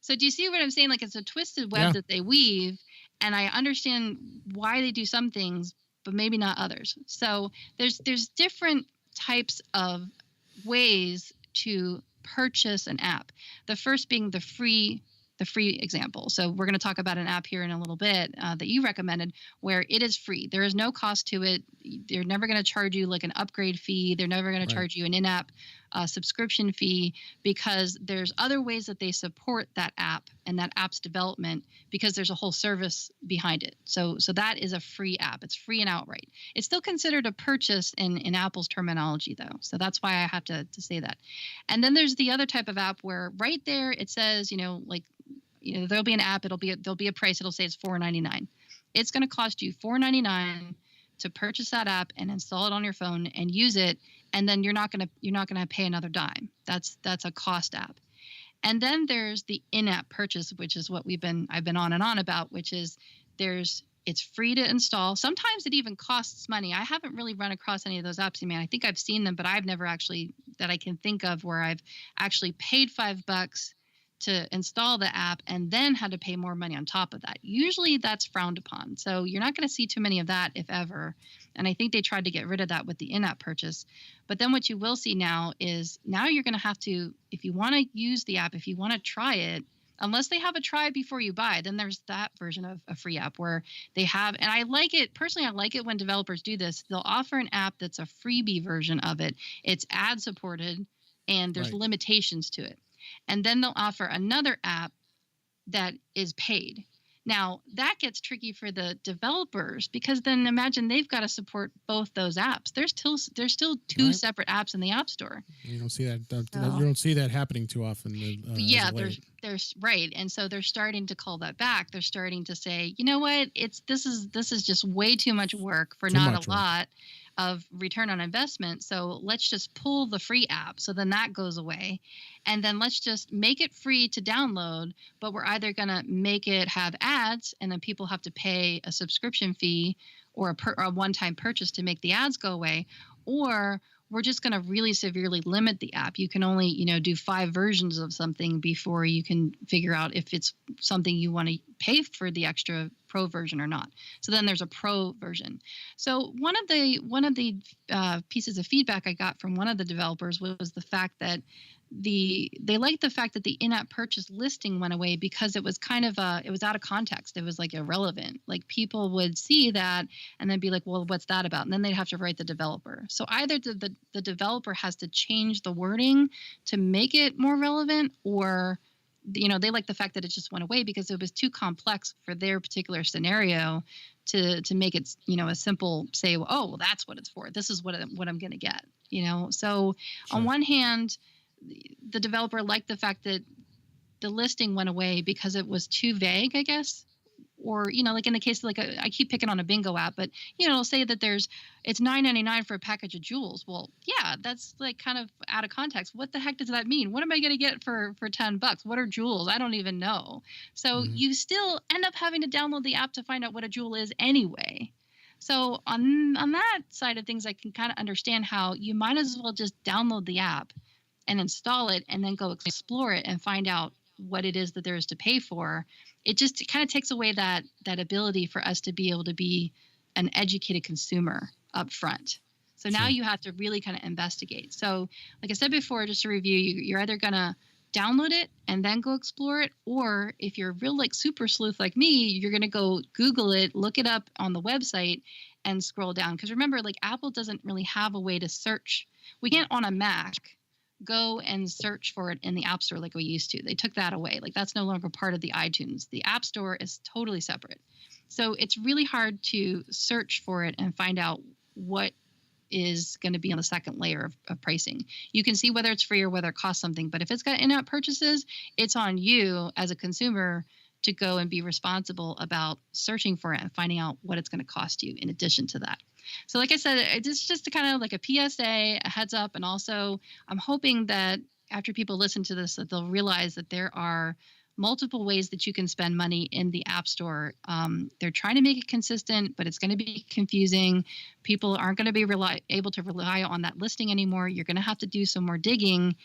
So do you see what I'm saying? Like, it's a twisted web that they weave, and I understand why they do some things, but maybe not others. So there's different types of ways to purchase an app. The first being the free example. So we're going to talk about an app here in a little bit that you recommended, where it is free. There is no cost to it. They're never going to charge you like an upgrade fee. They're never going to charge you an in-app subscription fee, because there's other ways that they support that app and that app's development, because there's a whole service behind it. So that is a free app. It's free and outright. It's still considered a purchase in Apple's terminology, though. So that's why I have to say that. And then there's the other type of app where right there it says, there'll be an app. There'll be a price. It'll say it's $4.99. It's going to cost you $4.99 to purchase that app and install it on your phone and use it, and then you're not going to pay another dime. That's a cost app. And then there's the in-app purchase, which is what I've been on and on about, which is it's free to install. Sometimes it even costs money. I haven't really run across any of those apps. I mean, I think I've seen them, but I've never actually, that I can think of, where I've actually paid $5 to install the app and then had to pay more money on top of that. Usually that's frowned upon. So you're not going to see too many of that, if ever. And I think they tried to get rid of that with the in-app purchase. But then what you will see now is, now you're going to have to, if you want to use the app, if you want to try it, unless they have a try before you buy, then there's that version of a free app where they have, and I like it, personally, I like it when developers do this. They'll offer an app that's a freebie version of it. It's ad supported and there's limitations to it. And then they'll offer another app that is paid. Now, that gets tricky for the developers, because then imagine they've got to support both those apps. There's still two separate apps in the App Store. You don't see that. You don't see that happening too often. There's right, and so they're starting to call that back. They're starting to say, you know what, this is just way too much work for not a lot of return on investment. So let's just pull the free app. So then that goes away. And then let's just make it free to download, but we're either going to make it have ads, and then people have to pay a subscription fee or a one-time purchase to make the ads go away, or we're just going to really severely limit the app. You can only, do 5 versions of something before you can figure out if it's something you want to pay for the extra pro version or not. So then there's a pro version. So one of the pieces of feedback I got from one of the developers was the fact that they liked the fact that the in-app purchase listing went away, because it was kind of it was out of context. It was like irrelevant. Like, people would see that and then be like, well, what's that about? And then they'd have to write the developer. So either the developer has to change the wording to make it more relevant, or they like the fact that it just went away because it was too complex for their particular scenario to make it, a simple say, well, that's what it's for. This is what I'm going to get, So sure. On one hand, the developer liked the fact that the listing went away because it was too vague, I guess. Or, like in the case, I keep picking on a bingo app, but, it'll say that it's $9.99 for a package of jewels. Well, yeah, that's like kind of out of context. What the heck does that mean? What am I going to get for $10? What are jewels? I don't even know. So you still end up having to download the app to find out what a jewel is anyway. So on that side of things, I can kind of understand how you might as well just download the app and install it and then go explore it and find out what it is that there is to pay for. It just kind of takes away that ability for us to be able to be an educated consumer up front. So now you have to really kind of investigate. So like I said before, just to review, you're either going to download it and then go explore it, or if you're real super sleuth like me, you're going to go Google it, look it up on the website and scroll down. Because remember, Apple doesn't really have a way to search. We can't on a Mac go and search for it in the App Store like we used to. They took that away. That's no longer part of the iTunes. The App Store is totally separate. So it's really hard to search for it and find out what is going to be on the second layer of pricing. You can see whether it's free or whether it costs something, but if it's got in-app purchases, it's on you as a consumer to go and be responsible about searching for it and finding out what it's going to cost you in addition to that. So like I said, it's just kind of like a PSA, a heads up. And also I'm hoping that after people listen to this, that they'll realize that there are multiple ways that you can spend money in the App Store. They're trying to make it consistent, but it's going to be confusing. People aren't going to be able to rely on that listing anymore. You're going to have to do some more digging,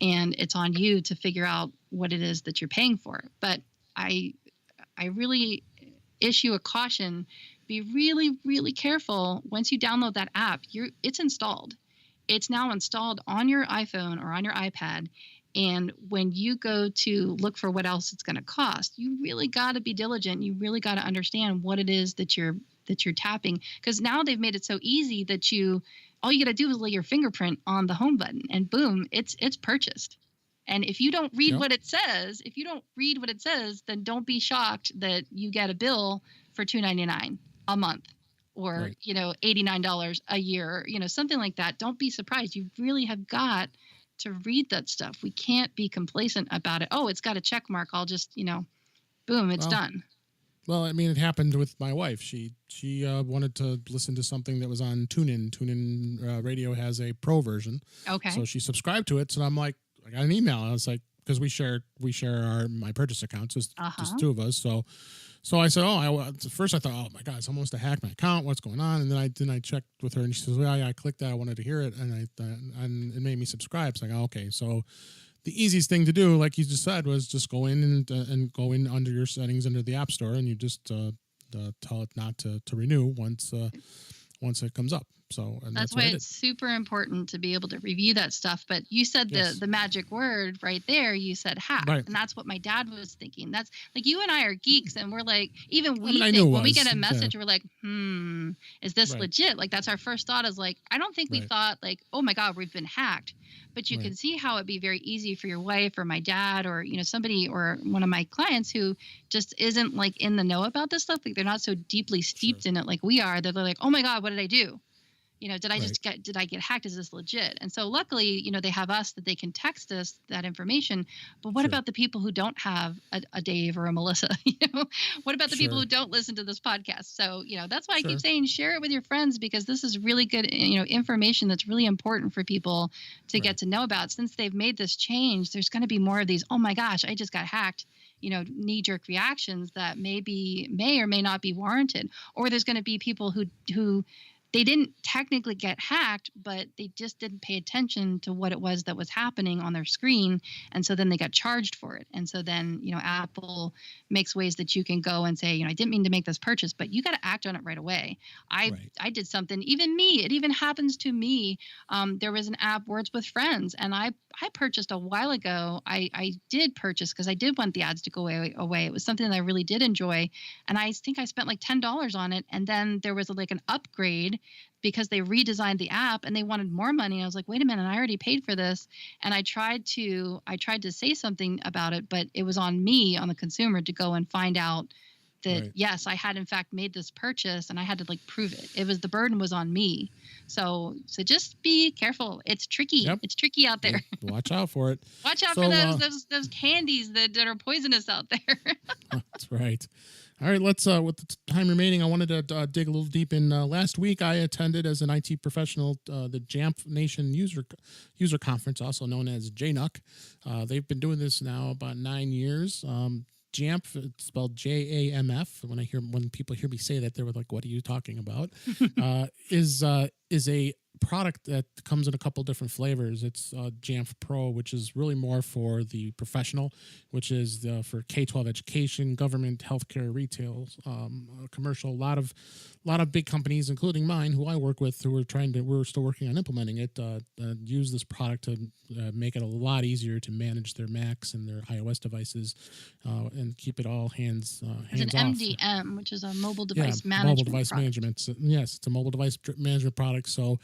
and it's on you to figure out what it is that you're paying for. But I really issue a caution. Be really, really careful. Once you download that app, it's installed. It's now installed on your iPhone or on your iPad. And when you go to look for what else it's going to cost, you really got to be diligent. You really got to understand what it is that you're tapping, because now they've made it so easy that all you got to do is lay your fingerprint on the home button and boom, it's purchased. And if you don't read what it says, then don't be shocked that you get a bill for $2.99 a month or, $89 a year, something like that. Don't be surprised. You really have got to read that stuff. We can't be complacent about it. Oh, it's got a check mark. I'll just, boom, it's done. Well, I mean, it happened with my wife. She wanted to listen to something that was on TuneIn. TuneIn Radio has a pro version. Okay. So she subscribed to it. So I'm like, I got an email. I was like, because we share my purchase accounts, just two of us. So I said, first I thought, oh my God, someone wants to hack my account. What's going on? And then I checked with her, and she says, well, yeah, I clicked that. I wanted to hear it, and it made me subscribe. It's like, okay, so the easiest thing to do, like you just said, was just go in and go in under your settings under the App Store, and you just tell it not to renew once it comes up. So that's why it's super important to be able to review that stuff. But you said the magic word right there. You said hack, and that's what my dad was thinking. That's like, you and I are geeks, and we're like, even we think when we get a message, we're like, is this legit? Like, that's our first thought, is like, I don't think we thought like, oh my God, we've been hacked. But you can see how it'd be very easy for your wife or my dad or somebody or one of my clients who just isn't like in the know about this stuff. Like, they're not so deeply steeped in it like we are. They're like, oh my God, what did I do? Did I get hacked? Is this legit? And so luckily, they have us that they can text us that information. But what about the people who don't have a Dave or a Melissa? What about the people who don't listen to this podcast? So, that's why I keep saying share it with your friends, because this is really good, information that's really important for people to get to know about. Since they've made this change, there's going to be more of these, oh my gosh, I just got hacked, knee-jerk reactions that may or may not be warranted. Or there's going to be people who they didn't technically get hacked, but they just didn't pay attention to what it was that was happening on their screen. And so then they got charged for it. And so then, Apple makes ways that you can go and say, I didn't mean to make this purchase, but you got to act on it right away. I did something, it even happens to me. There was an app, Words with Friends, and I purchased a while ago. I did purchase because I did want the ads to go away. It was something that I really did enjoy. And I think I spent like $10 on it. And then there was like an upgrade because they redesigned the app and they wanted more money. I was like, wait a minute, I already paid for this. And I tried to say something about it, but it was on me, on the consumer, to go and find out that yes, I had in fact made this purchase, and I had to like prove it. The burden was on me. So just be careful. It's tricky. Yep. It's tricky out there. Watch out for it. Watch out for those candies that are poisonous out there. That's right. All right, let's, with the time remaining, I wanted to dig a little deep in. Last week, I attended as an IT professional the Jamf Nation User Conference, also known as JNUC. They've been doing this now about 9 years. Jamf, it's spelled JAMF. When people hear me say that, they're like, "What are you talking about?" Is a product that comes in a couple different flavors. It's Jamf Pro, which is really more for the professional, which is for K-12 education, government, healthcare, retail, commercial. A lot of big companies, including mine, who I work with, we're still working on implementing it. Use this product to make it a lot easier to manage their Macs and their iOS devices, and keep it all hands off. It's an MDM, which is a mobile device management. Mobile device management. So, yes, it's a mobile device management product. So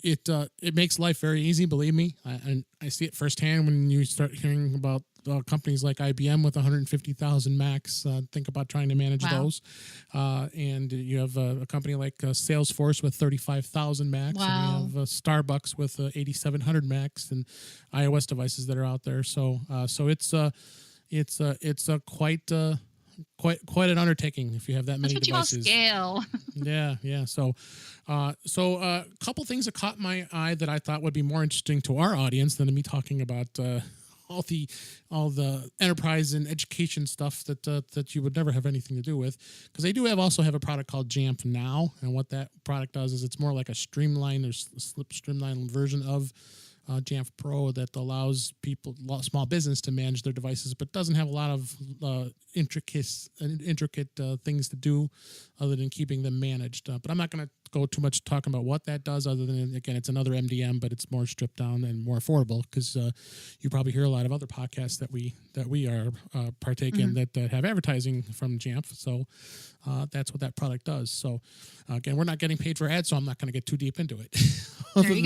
it makes life very easy. Believe me, I see it firsthand when you start hearing about companies like IBM with 150,000 Macs. Think about trying to manage those. And you have a company like Salesforce with 35,000 Macs. Wow. And you have Starbucks with 8,700 Macs and iOS devices that are out there. So it's quite quite an undertaking if you have that many That's what devices. you call scale. Yeah. So a couple things that caught my eye that I thought would be more interesting to our audience than me talking about all the enterprise and education stuff that you would never have anything to do with, because they do also have a product called Jamf Now, and what that product does is it's more like a streamlined version of Jamf Pro that allows small business to manage their devices, but doesn't have a lot of intricate things to do other than keeping them managed. But I'm not going to go too much talking about what that does, other than, again, it's another MDM, but it's more stripped down and more affordable, because you probably hear a lot of other podcasts that we are partake in that have advertising from Jamf. So that's what that product does. So again, we're not getting paid for ads, so I'm not going to get too deep into it. other than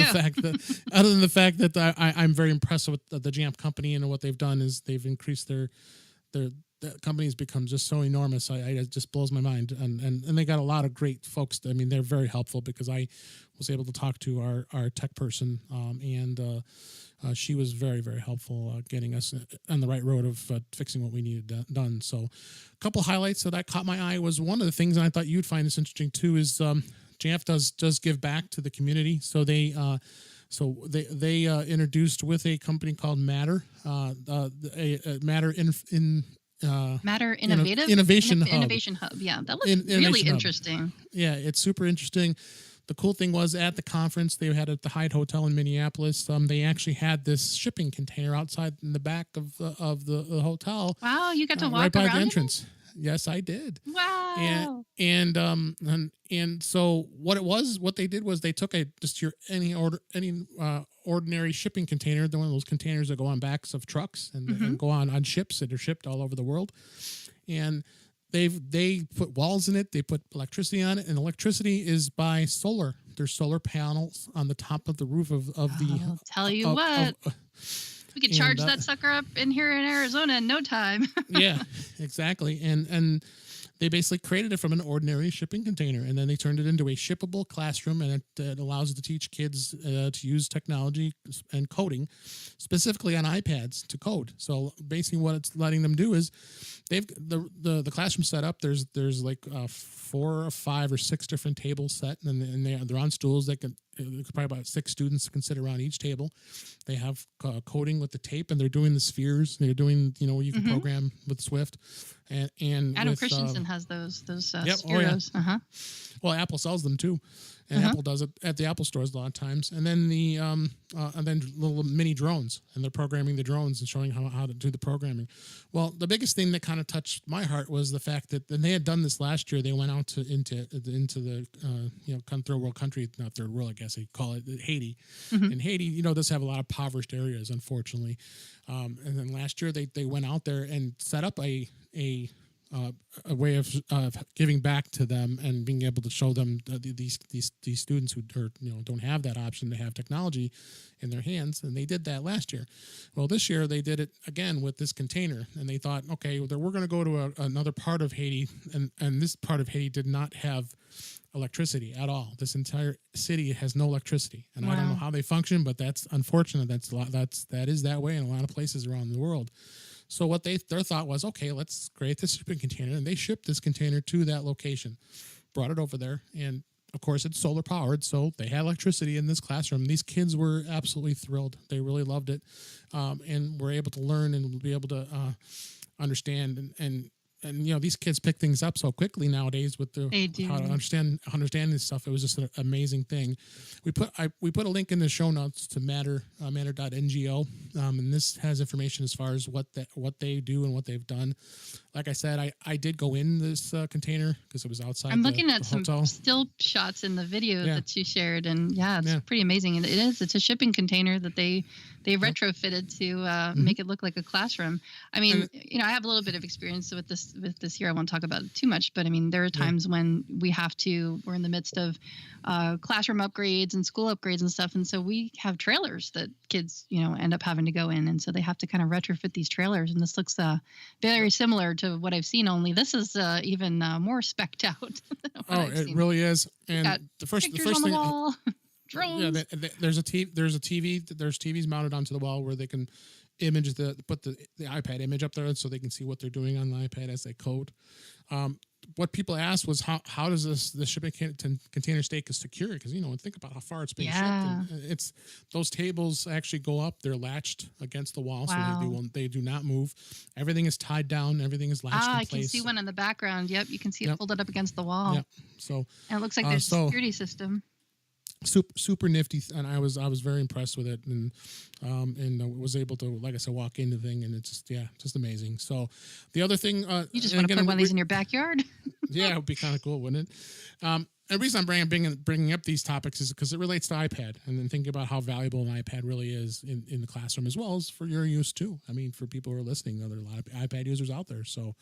the fact that I'm very impressed with the Jamf company, and what they've done is they've increased their company's become just so enormous. It just blows my mind, and they got a lot of great folks. I mean, they're very helpful, because I was able to talk to our tech person, and she was very, very helpful getting us on the right road of fixing what we needed done. So a couple highlights that caught my eye was, one of the things, and I thought you'd find this interesting too, is Jamf does give back to the community. So they introduced with a company called Matter, Matter Innovation Hub. Yeah, that was really interesting. Yeah, it's super interesting. The cool thing was, at the conference they had at the Hyatt Hotel in Minneapolis, they actually had this shipping container outside in the back of the hotel. Wow, you got to walk right by around the entrance. Yes, I did. Wow. And so what they did was they took any ordinary shipping container, one of those containers that go on backs of trucks and go on ships that are shipped all over the world, and they put walls in it, they put electricity on it, and electricity is by solar. There's solar panels on the top of the roof of the. I'll tell you what. We could charge that sucker up in here in Arizona in no time. Yeah, exactly. And they basically created it from an ordinary shipping container, and then they turned it into a shippable classroom, and it allows to teach kids to use technology and coding, specifically on iPads, to code. So basically what it's letting them do is they've the classroom set up. There's like 4 or 5 or 6 different tables set, and they're on stools. There's probably about 6 students can sit around each table. They have coding with the tape, and they're doing the spheres. They're doing, you can program with Swift, and Adam with, Christensen has those yep, spheros. Oh, yeah. Well, Apple sells them too, and Apple does it at the Apple stores a lot of times. And then and then little mini drones, and they're programming the drones and showing how to do the programming. Well, the biggest thing that kind of touched my heart was the fact that, and they had done this last year. They went out into the third world country, not third world, I guess they call it, Haiti. And Haiti, does have a lot of impoverished areas, unfortunately. And then last year they went out there and set up a way of giving back to them and being able to show them these students who don't have that option to have technology in their hands, and they did that last year. Well, this year they did it again with this container, and they thought, okay, we're going to go to another part of Haiti, and this part of Haiti did not have electricity at all. This entire city has no electricity, and I don't know how they function, but that's unfortunate. That is that way in a lot of places around the world. So what their thought was, okay, let's create this shipping container, and they shipped this container to that location, brought it over there, and of course it's solar powered, so they had electricity in this classroom. These kids were absolutely thrilled. They really loved it, and were able to learn and be able to understand and these kids pick things up so quickly nowadays with how to understand this stuff. It was just an amazing thing. We put a link in the show notes to matter.ngo, and this has information as far as what they do and what they've done. Like I said, I did go in this container because it was outside. I'm looking at some hotel. Still shots in the video that you shared, and it's pretty amazing. And it's a shipping container that they retrofitted to make it look like a classroom. I mean, I have a little bit of experience with this here. I won't talk about it too much, but I mean, there are times when we're in the midst of classroom upgrades and school upgrades and stuff, and so we have trailers that kids end up having to go in, and so they have to kind of retrofit these trailers. And this looks very similar to what I've seen, only this is even more specced out. It really is. And the first on the thing, wall. Drones. Yeah, there's a TV. There's TVs mounted onto the wall where they can put the iPad image up there so they can see what they're doing on the iPad as they code. What people asked was how does the shipping container stay secure? Because think about how far it's being shipped. And it's those tables actually go up; they're latched against the wall, so they do not move. Everything is tied down. Everything is latched in place. I can see one in the background. Yep, you can see it folded up against the wall. Yep. So and it looks like there's a security system. Super nifty, and I was very impressed with it, and was able to, like I said, walk into the thing, and it's just amazing. So the other thing, you just want to put one of these in your backyard. Yeah, it would be kind of cool, wouldn't it? And the reason I'm bringing up these topics is because it relates to iPad, and then thinking about how valuable an iPad really is in the classroom, as well as for your use too. I mean, for people who are listening, there are a lot of iPad users out there. So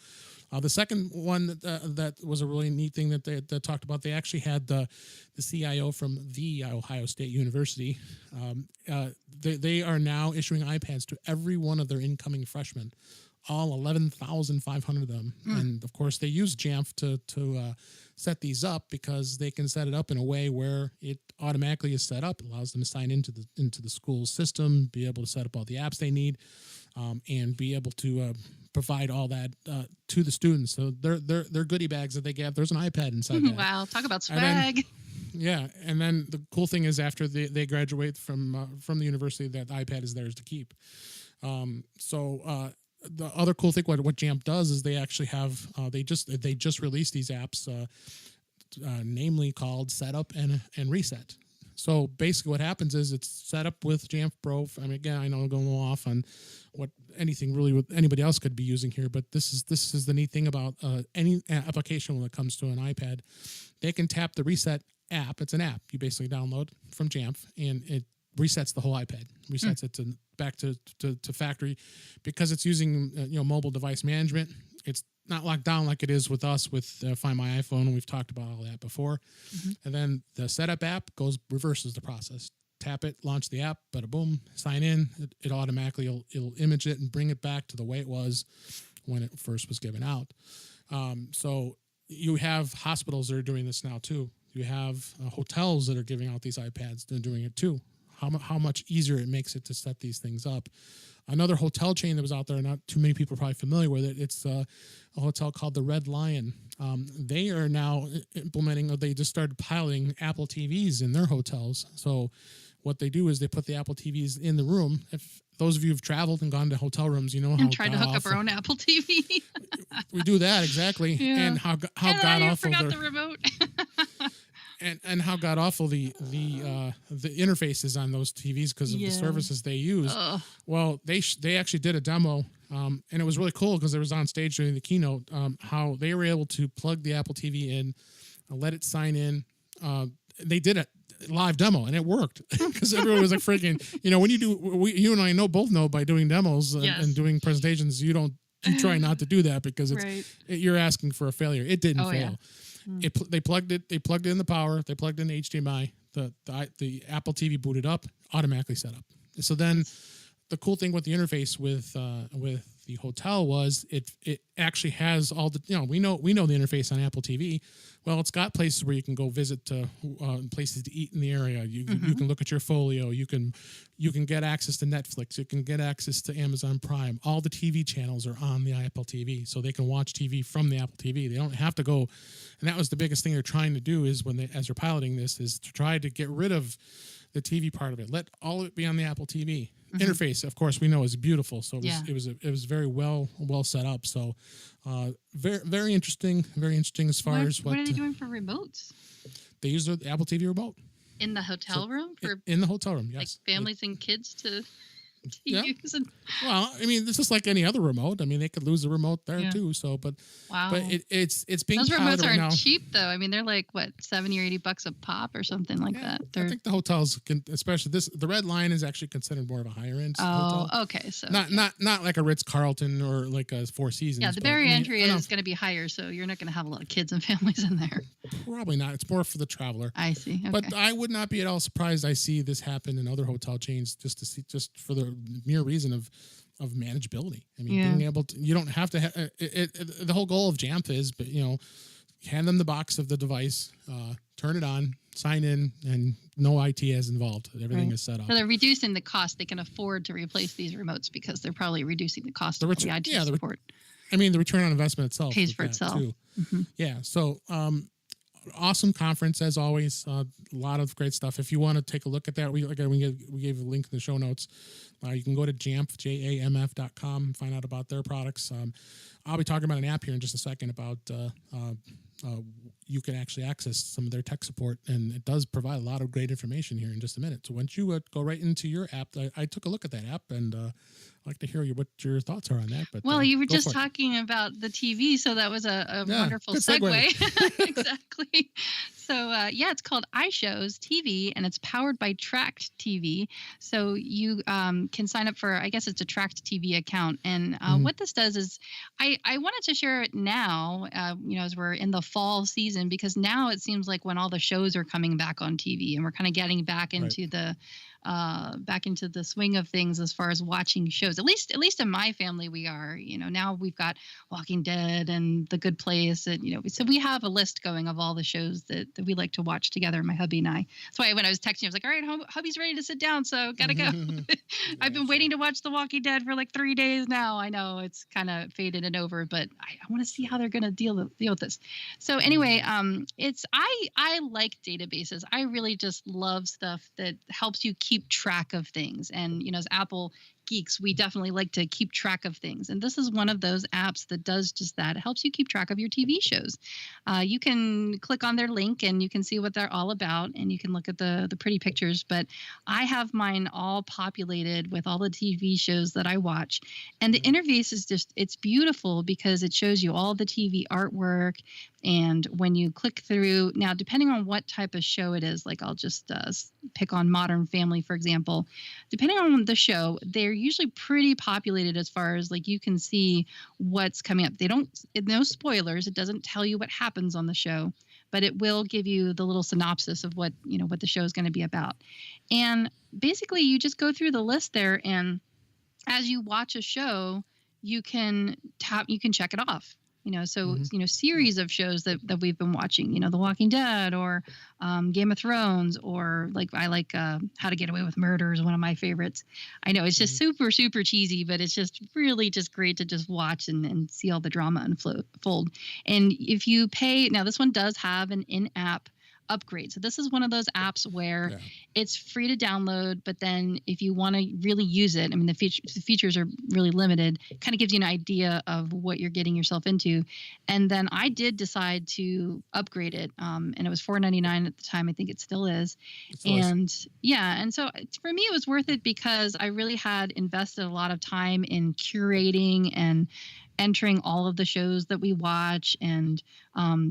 the second one that was a really neat thing that they talked about, they actually had the CIO from the Ohio State University. They are now issuing iPads to every one of their incoming freshmen, all 11,500 of them. And of course, they use Jamf to set these up because they can set it up in a way where it automatically is set up. It allows them to sign into the school system, be able to set up all the apps they need, and be able to provide all that to the students. So their goodie bags that they get, there's an iPad inside that. Wow, talk about swag. And then the cool thing is after they graduate from the university, that iPad is theirs to keep. The other cool thing, what Jamf does is they actually have they just released these apps, namely called Setup and Reset. So basically, what happens is it's set up with Jamf Pro. I mean, again, I know I'm going a little off on what anybody else could be using here, but this is the neat thing about any application when it comes to an iPad. They can tap the Reset app. It's an app you basically download from Jamf, and it resets the whole iPad, resets it back to factory, because it's using mobile device management. It's not locked down like it is with us with Find My iPhone, and we've talked about all that before. And then the Setup app reverses the process. Tap it, launch the app, bada boom, sign in. It automatically it'll image it and bring it back to the way it was when it first was given out. So you have hospitals that are doing this now too. You have hotels that are giving out these iPads. They're doing it too. How much easier it makes it to set these things up. Another hotel chain that was out there, not too many people are probably familiar with it. It's a hotel called the Red Lion. They are now implementing, or they just started piloting Apple TVs in their hotels. So what they do is they put the Apple TVs in the room. If those of you who've traveled and gone to hotel rooms, how and tried to hook up our own Apple TV. We do that exactly, and how god awful the remote. And how god awful the interface is on those TVs because of the services they use. Well, they actually did a demo, and it was really cool because it was on stage during the keynote. How they were able to plug the Apple TV in, let it sign in. They did a live demo, and it worked because everyone was like freaking. When you and I both know by doing demos and doing presentations, you try not to do that because you're asking for a failure. It didn't fail. Yeah. They plugged it in the power. They plugged in HDMI. The Apple TV booted up, automatically set up. So then, the cool thing with the interface with the hotel was it actually has all the we know the interface on Apple TV. Well, it's got places where you can go visit places to eat in the area. You can look at your folio. You can get access to Netflix. You can get access to Amazon Prime. All the TV channels are on the Apple TV, so they can watch TV from the Apple TV. They don't have to go. And that was the biggest thing they're trying to do is as they're piloting this is to try to get rid of the TV part of it. Let all of it be on the Apple TV. Interface, of course, we know is beautiful. So it was very well set up. So very interesting as far as what are they doing for remotes? They use the Apple TV remote in the hotel room in the hotel room. Yes, like families and kids to use. Well, I mean, it's just like any other remote. I mean, they could lose the remote there too. So, but it's being those piloted remotes right now. aren't cheap though. I mean, they're like what $70 or $80 a pop or something like that. I think the hotels can, especially the Red Lion is actually considered more of a higher end hotel. Okay, so not like a Ritz-Carlton or like a Four Seasons. Yeah, the barrier entry is going to be higher, so you're not going to have a lot of kids and families in there. Probably not. It's more for the traveler. I see. Okay. But I would not be at all surprised I see this happen in other hotel chains just for the mere reason of manageability. I mean, being able to, you don't have to have the whole goal of Jamf is, but hand them the box of the device, turn it on, sign in, and no IT is involved. Everything is set up. So they're reducing the cost. They can afford to replace these remotes because they're probably reducing the cost of the IT support. I mean, the return on investment itself pays for itself too. Yeah. So, awesome conference as always. A lot of great stuff. If you want to take a look at that, we gave a link in the show notes. You can go to Jamf, JAMF.com, and find out about their products. I'll be talking about an app here in just a second about you can actually access some of their tech support, and it does provide a lot of great information here in just a minute. So once you go right into your app, I took a look at that app, and I'd like to hear what your thoughts are on that. But well, you were just talking about the TV, so that was a wonderful segue. Exactly. So it's called iShows TV, and it's powered by Tracked TV. So you can sign up for, I guess it's a Tracked TV account. And what this does is, I wanted to share it now, as we're in the fall season, because now it seems like when all the shows are coming back on TV, and we're kind of getting back into the swing of things as far as watching shows. At least in my family, we are. Now we've got Walking Dead and The Good Place, and so we have a list going of all the shows that we like to watch together, my hubby and I. That's why when I was texting, I was like, all right, hubby's ready to sit down, so gotta go. I've been waiting to watch The Walking Dead for like 3 days now. I know it's kind of faded and over, but I want to see how they're gonna deal with this. So anyway, I like databases. I really just love stuff that helps you keep track of things. And as Apple geeks, we definitely like to keep track of things. And this is one of those apps that does just that. It helps you keep track of your TV shows. You can click on their link and you can see what they're all about, and you can look at the pretty pictures. But I have mine all populated with all the TV shows that I watch. And the interface is it's beautiful because it shows you all the TV artwork. And when you click through, now depending on what type of show it is, like I'll just pick on Modern Family, for example, depending on the show, they're usually pretty populated as far as like you can see what's coming up. No spoilers. It doesn't tell you what happens on the show, but it will give you the little synopsis of what the show is going to be about. And basically you just go through the list there, and as you watch a show, you can check it off. Series of shows that we've been watching, The Walking Dead or Game of Thrones, or I like How to Get Away with Murder is one of my favorites. I know it's just super, super cheesy, but it's just really just great to just watch and see all the drama unfold. And if you pay, now this one does have an in-app upgrade. So this is one of those apps where it's free to download, but then if you want to really use it, I mean, the features are really limited. It kind of gives you an idea of what you're getting yourself into. And then I did decide to upgrade it, and it was $4.99 at the time. I think it still is. And so for me, it was worth it because I really had invested a lot of time in curating and entering all of the shows that we watch, and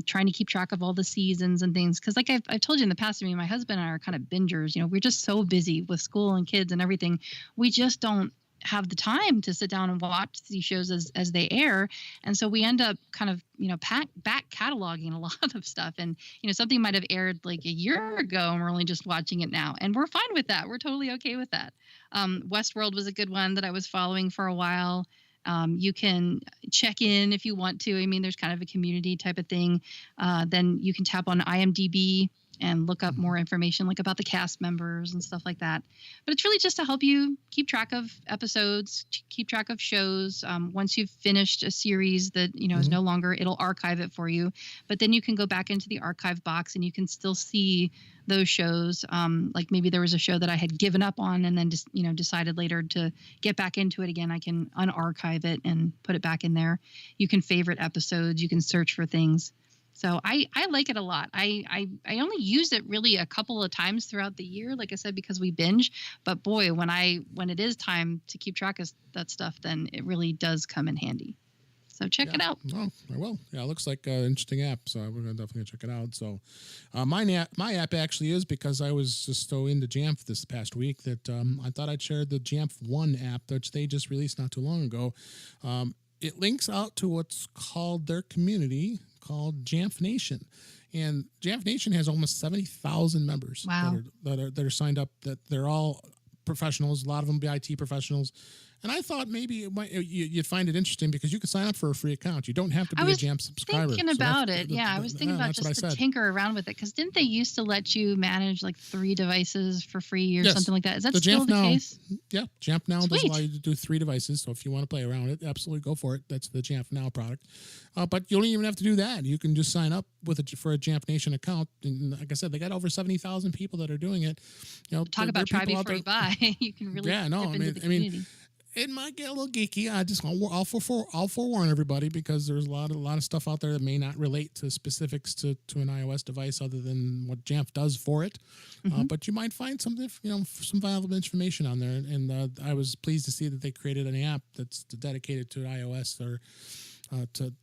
trying to keep track of all the seasons and things. Because like I've told you in the past, I mean, my husband and I are kind of bingers. We're just so busy with school and kids and everything. We just don't have the time to sit down and watch these shows as they air. And so we end up kind of, back cataloging a lot of stuff. And, something might have aired like a year ago and we're only just watching it now. And we're fine with that. We're totally okay with that. Westworld was a good one that I was following for a while. You can check in if you want to. I mean, there's kind of a community type of thing. Then you can tap on IMDb and look up more information like about the cast members and stuff like that. But it's really just to help you keep track of episodes, keep track of shows. Once you've finished a series that, is no longer, it'll archive it for you. But then you can go back into the archive box and you can still see those shows. Like maybe there was a show that I had given up on and then just, decided later to get back into it again. I can unarchive it and put it back in there. You can favorite episodes. You can search for things. So I like it a lot. I only use it really a couple of times throughout the year, like I said, because we binge. But boy, when it is time to keep track of that stuff, then it really does come in handy. So check it out. Oh, I will. Yeah, it looks like an interesting app, so we're gonna definitely check it out. So, my app actually is because I was just so into Jamf this past week that I thought I'd share the Jamf One app, which they just released not too long ago. It links out to what's called their community called Jamf Nation, and Jamf Nation has almost 70,000 members. Wow. that are signed up. That they're all professionals. A lot of them be IT professionals. And I thought maybe you'd find it interesting because you could sign up for a free account. You don't have to be a Jamf subscriber. I was thinking about it. I was thinking about just to tinker around with it, because didn't they used to let you manage like 3 devices for free or something like that? Is that still the case? Yeah, Jamf Now does allow you to do 3 devices. So if you want to play around it, absolutely go for it. That's the Jamf Now product. But you don't even have to do that. You can just sign up for a Jamf Nation account. And like I said, they got over 70,000 people that are doing it. Talk about try before you buy. You can really dip into the community. It might get a little geeky. I'll forewarn everybody, because there's a lot of stuff out there that may not relate to specifics to an iOS device other than what Jamf does for it. But you might find something, some valuable information on there. And I was pleased to see that they created an app that's dedicated to iOS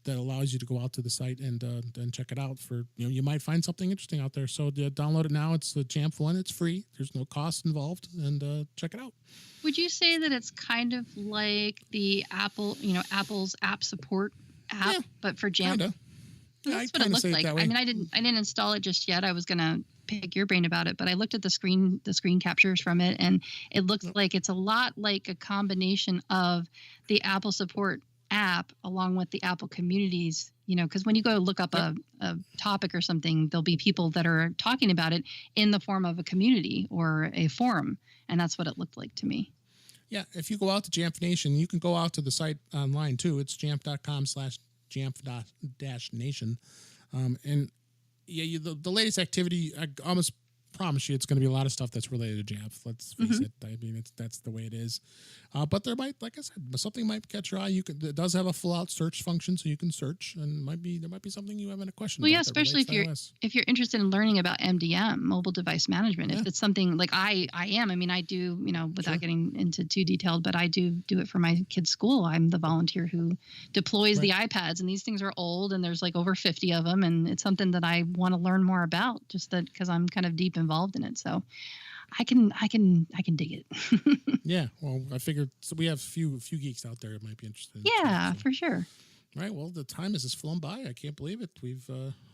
that allows you to go out to the site and check it out. For you might find something interesting out there. So download it now. It's the Jamf one. It's free. There's no cost involved, and check it out. Would you say that it's kind of like the Apple's app support app, but for Jamf? Kinda. That's what it looked like. I mean, I didn't install it just yet. I was gonna pick your brain about it, but I looked at the screen captures from it, and it looks like it's a lot like a combination of the Apple support app along with the Apple communities, because when you go look up a topic or something, there'll be people that are talking about it in the form of a community or a forum. And that's what it looked like to me. Yeah. If you go out to Jamf Nation, you can go out to the site online too. It's jamf.com/jamf-nation. And the latest activity, I almost promise you it's going to be a lot of stuff that's related to Jamf. Let's face it. I mean, that's the way it is. But there might, like I said, something might catch your eye. It does have a full-out search function, so you can search, and there might be something you have in a question. Well, yeah, especially if you're interested in learning about MDM, mobile device management. If it's something like I am. I mean, I do, without getting into too detailed, but I do it for my kids' school. I'm the volunteer who deploys the iPads, and these things are old, and there's like over 50 of them, and it's something that I want to learn more about, just that because I'm kind of deep involved in it. So I can dig it. Yeah, well, I figured we have a few geeks out there that might be interested. Yeah, for sure. All right, well, the time has just flown by. I can't believe it. We've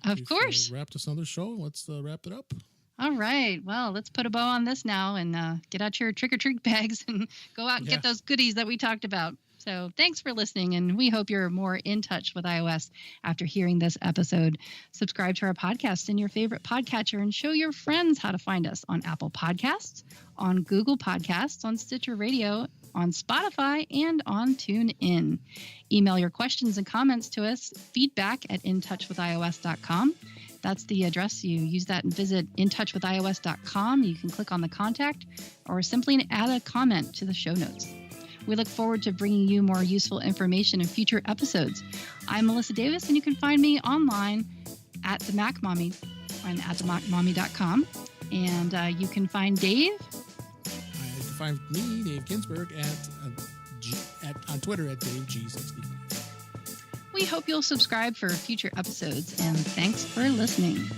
wrapped this another show. Let's wrap it up. All right. Well, let's put a bow on this now and get out your trick-or-treat bags and go out and get those goodies that we talked about. So thanks for listening, and we hope you're more in touch with iOS after hearing this episode. Subscribe to our podcast in your favorite podcatcher and show your friends how to find us on Apple Podcasts, on Google Podcasts, on Stitcher Radio, on Spotify, and on TuneIn. Email your questions and comments to us, feedback@intouchwithios.com. That's the address. You use that and visit intouchwithios.com. You can click on the contact or simply add a comment to the show notes. We look forward to bringing you more useful information in future episodes. I'm Melissa Davis, and you can find me online at the Mac Mommy and at themacmommy.com. And you can find Dave. You can find me, Dave Ginsburg, on Twitter at DaveG65. We hope you'll subscribe for future episodes, and thanks for listening.